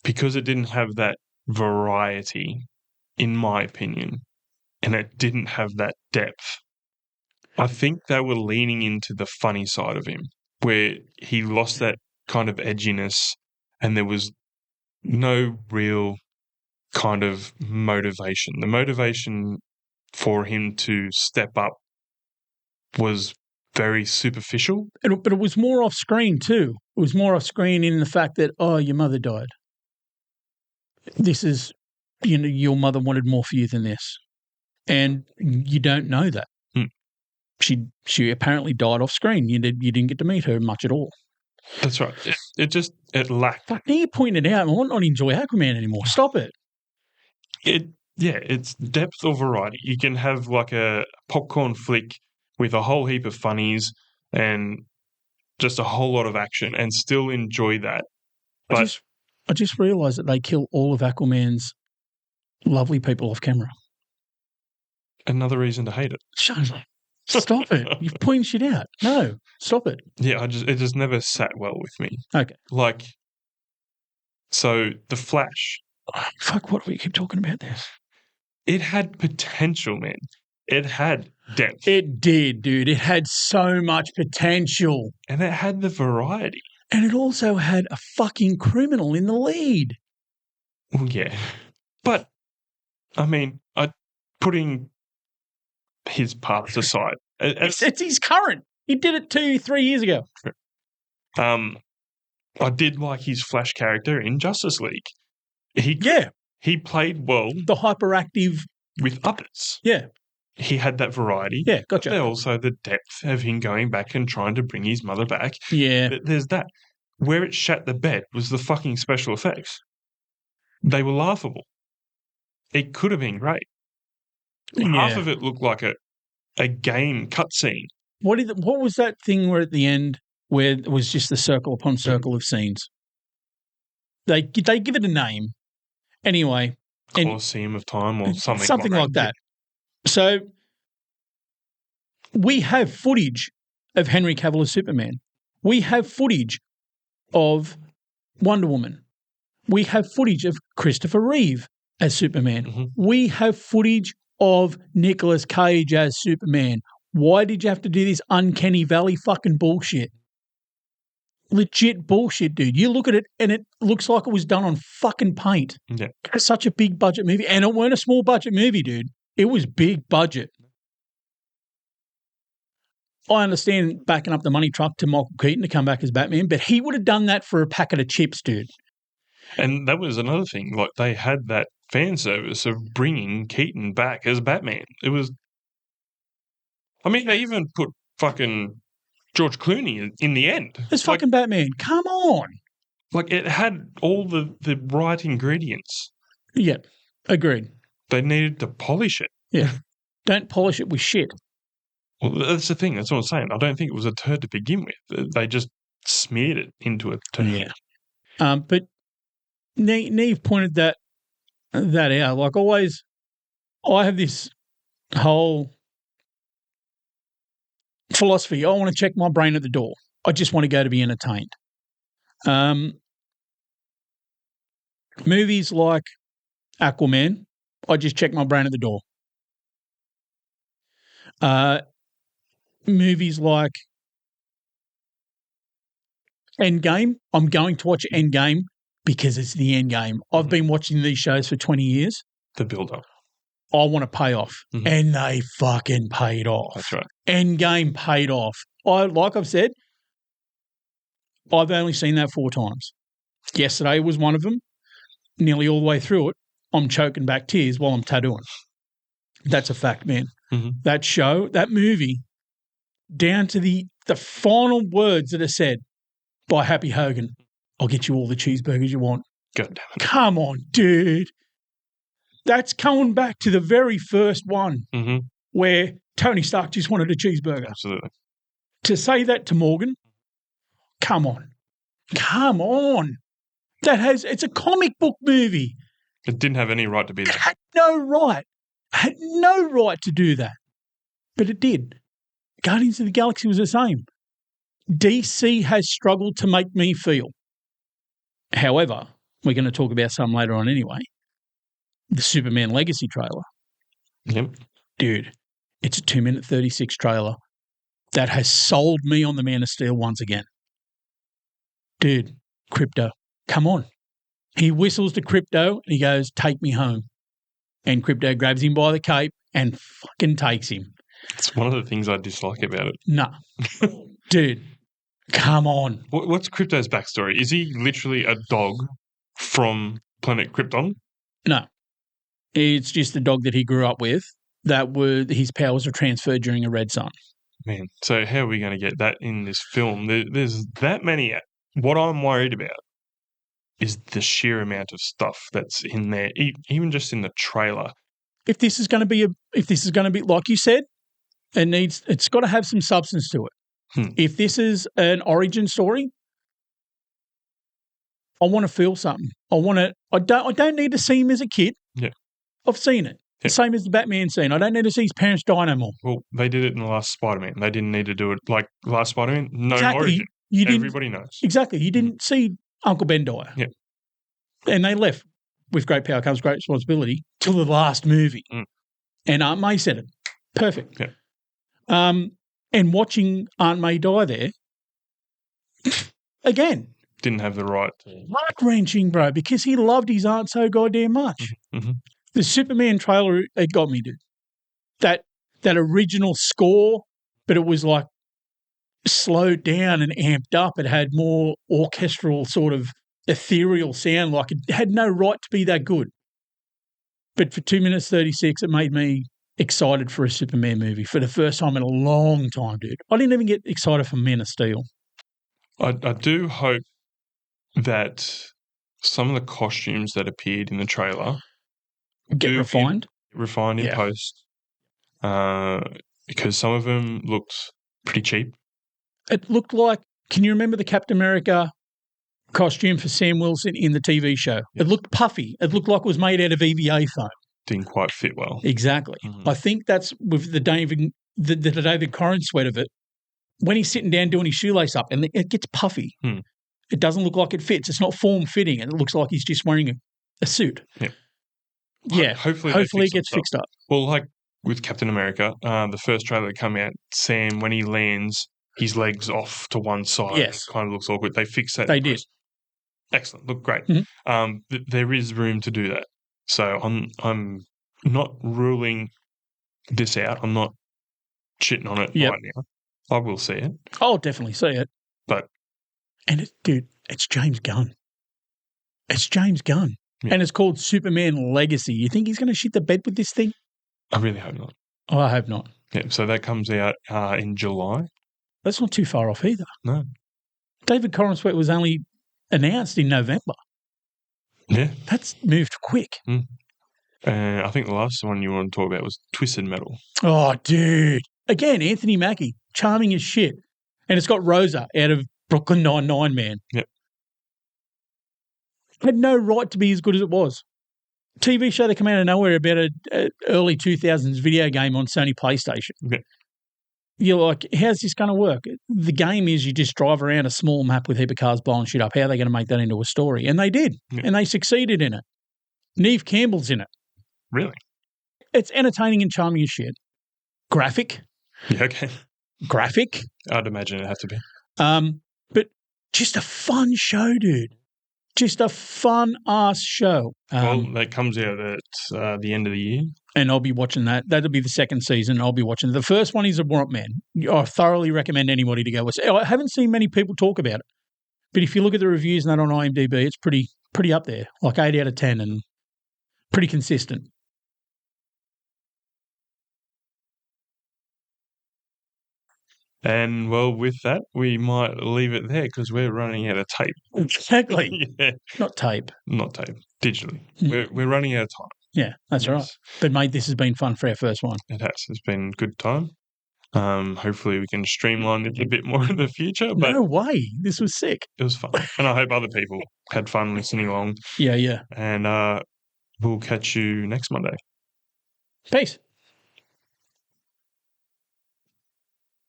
because it didn't have that variety, in my opinion, and it didn't have that depth, I think they were leaning into the funny side of him, where he lost that kind of edginess and there was no real kind of motivation. The motivation for him to step up was very superficial. But it was more off screen too. It was more off screen in the fact that, oh, your mother died. This is, your mother wanted more for you than this. And you don't know that. She apparently died off screen. You didn't get to meet her much at all. That's right. It lacked. Fuck, now you pointed it out. I want not enjoy Aquaman anymore. Stop it. It's depth or variety. You can have like a popcorn flick with a whole heap of funnies and just a whole lot of action and still enjoy that. But I just realised that they kill all of Aquaman's lovely people off camera. Another reason to hate it. Shut up. Stop it. You're pointing shit out. No, stop it. Yeah, it just never sat well with me. Okay. So The Flash. Oh, fuck, what do we keep talking about this? It had potential, man. It had depth. It did, dude. It had so much potential. And it had the variety. And it also had a fucking criminal in the lead. Well, yeah. But, I mean, putting his parts aside. It's his current. He did it 2-3 years ago. I did like his Flash character in Justice League. He played well. The hyperactive with others. Yeah. He had that variety. Yeah, gotcha. But also the depth of him going back and trying to bring his mother back. Yeah. There's that. Where it shat the bed was the fucking special effects. They were laughable. It could have been great. Half of it looked like a game cutscene. What was that thing where at the end where it was just the circle upon circle of scenes? They give it a name. Anyway. Colosseum of Time or something like that. So we have footage of Henry Cavill as Superman. We have footage of Wonder Woman. We have footage of Christopher Reeve as Superman. Mm-hmm. We have footage of Nicolas Cage as Superman. Why did you have to do this uncanny valley fucking bullshit? Legit bullshit, dude. You look at it and it looks like it was done on fucking paint. Yeah. It's such a big budget movie. And it weren't a small budget movie, dude. It was big budget. I understand backing up the money truck to Michael Keaton to come back as Batman, but he would have done that for a packet of chips, dude. And that was another thing. Like, they had that fan service of bringing Keaton back as Batman. It was... I mean, they even put fucking George Clooney in the end. It's fucking Batman. Come on. Like, it had all the right ingredients. Yeah, agreed. They needed to polish it. Yeah. Don't polish it with shit. Well, that's the thing. That's what I'm saying. I don't think it was a turd to begin with. They just smeared it into a turd. Yeah. But Neve pointed that out. Like always, I have this whole philosophy. I want to check my brain at the door. I just want to go to be entertained. Movies like Aquaman, I just check my brain at the door. Movies like Endgame, I'm going to watch Endgame because it's the Endgame. I've been watching these shows for 20 years. The build-up. I want to pay off. Mm-hmm. And they fucking paid off. That's right. Endgame paid off. Like I've said, I've only seen that 4 times. Yesterday was one of them. Nearly all the way through it, I'm choking back tears while I'm tattooing. That's a fact, man. Mm-hmm. That show, that movie, down to the final words that are said by Happy Hogan, I'll get you all the cheeseburgers you want. God damn it. Come on, dude. That's coming back to the very first one where Tony Stark just wanted a cheeseburger. Absolutely. To say that to Morgan, come on. Come on. It's a comic book movie. It didn't have any right to be there. It had no right to do that. But it did. Guardians of the Galaxy was the same. DC has struggled to make me feel. However, we're going to talk about some later on anyway. The Superman Legacy trailer. Yep. Dude, it's a 2-minute 36 trailer that has sold me on the Man of Steel once again. Dude, Crypto, come on. He whistles to Crypto and he goes, take me home. And Crypto grabs him by the cape and fucking takes him. It's one of the things I dislike about it. No. Dude, come on. What's Crypto's backstory? Is he literally a dog from planet Krypton? No. It's just the dog that he grew up with his powers were transferred during a red sun. Man, so how are we going to get that in this film? There's that many. What I'm worried about is the sheer amount of stuff that's in there, even just in the trailer. If this is going to be like you said, it's got to have some substance to it. If this is an origin story, I want to feel something. I don't need to see him as a kid. Yeah. I've seen it. Yeah. The same as the Batman scene. I don't need to see his parents die no more. Well, they did it in the last Spider-Man. They didn't need to do it like last Spider-Man. No origin. Everybody knows. Exactly. You didn't see Uncle Ben die. Yeah. And they left. With great power comes great responsibility till the last movie. And Aunt May said it. Perfect. Yeah. And watching Aunt May die there, again. Didn't have the right. Heart-wrenching, bro, because he loved his aunt so goddamn much. Mm-hmm. The Superman trailer, it got me, dude. That original score, but it was like slowed down and amped up. It had more orchestral sort of ethereal sound, like it had no right to be that good. But for 2 minutes 36, it made me excited for a Superman movie for the first time in a long time, dude. I didn't even get excited for Man of Steel. I do hope that some of the costumes that appeared in the trailer get refined in post, because some of them looked pretty cheap. It looked like, can you remember the Captain America costume for Sam Wilson in the TV show? Yes. It looked puffy. It looked like it was made out of EVA foam. Didn't quite fit well. Exactly. Mm-hmm. I think that's with the David Corrin sweat of it. When he's sitting down doing his shoelace up, and it gets puffy. It doesn't look like it fits. It's not form-fitting, and it looks like he's just wearing a suit. Yeah. Hopefully it gets fixed up. Well, like with Captain America, the first trailer that came out, Sam, when he lands, his legs off to one side. Yes. It kind of looks awkward. They fixed that. They did. Excellent. Look great. Mm-hmm. There is room to do that. So I'm not ruling this out. I'm not shitting on it right now. I will see it. I'll definitely see it. Dude, it's James Gunn. It's James Gunn. Yeah. And it's called Superman Legacy. You think he's going to shit the bed with this thing? I really hope not. Oh, I hope not. Yeah, so that comes out in July. That's not too far off either. No. David Corrin Sweat was only announced in November. Yeah. That's moved quick. I think the last one you want to talk about was Twisted Metal. Oh, dude. Again, Anthony Mackie, charming as shit. And it's got Rosa out of Brooklyn Nine-Nine, man. Yep. Had no right to be as good as it was. TV show that came out of nowhere about an early 2000s video game on Sony PlayStation. Yep. You're like, how's this going to work? The game is you just drive around a small map with a heap of cars blowing shit up. How are they going to make that into a story? And they did. Yep. And they succeeded in it. Neve Campbell's in it. Really? It's entertaining and charming as shit. Graphic. Yeah, okay. Graphic. I'd imagine it'd have to be. But just a fun show, dude. Just a fun-ass show. Well, that comes out at the end of the year. And I'll be watching that. That'll be the second season. I'll be watching it. The first one is a warrant, man. I thoroughly recommend anybody to go watch it. I haven't seen many people talk about it. But if you look at the reviews and that on IMDb, it's pretty up there. Like 8 out of 10 and pretty consistent. And, well, with that, we might leave it there because we're running out of tape. Exactly. Yeah. Not tape. Digitally. We're running out of time. Yeah, that's right. But, mate, this has been fun for our first one. It has. It's been a good time. Hopefully we can streamline it a bit more in the future. But no way. This was sick. It was fun. And I hope other people had fun listening along. Yeah. And we'll catch you next Monday. Peace.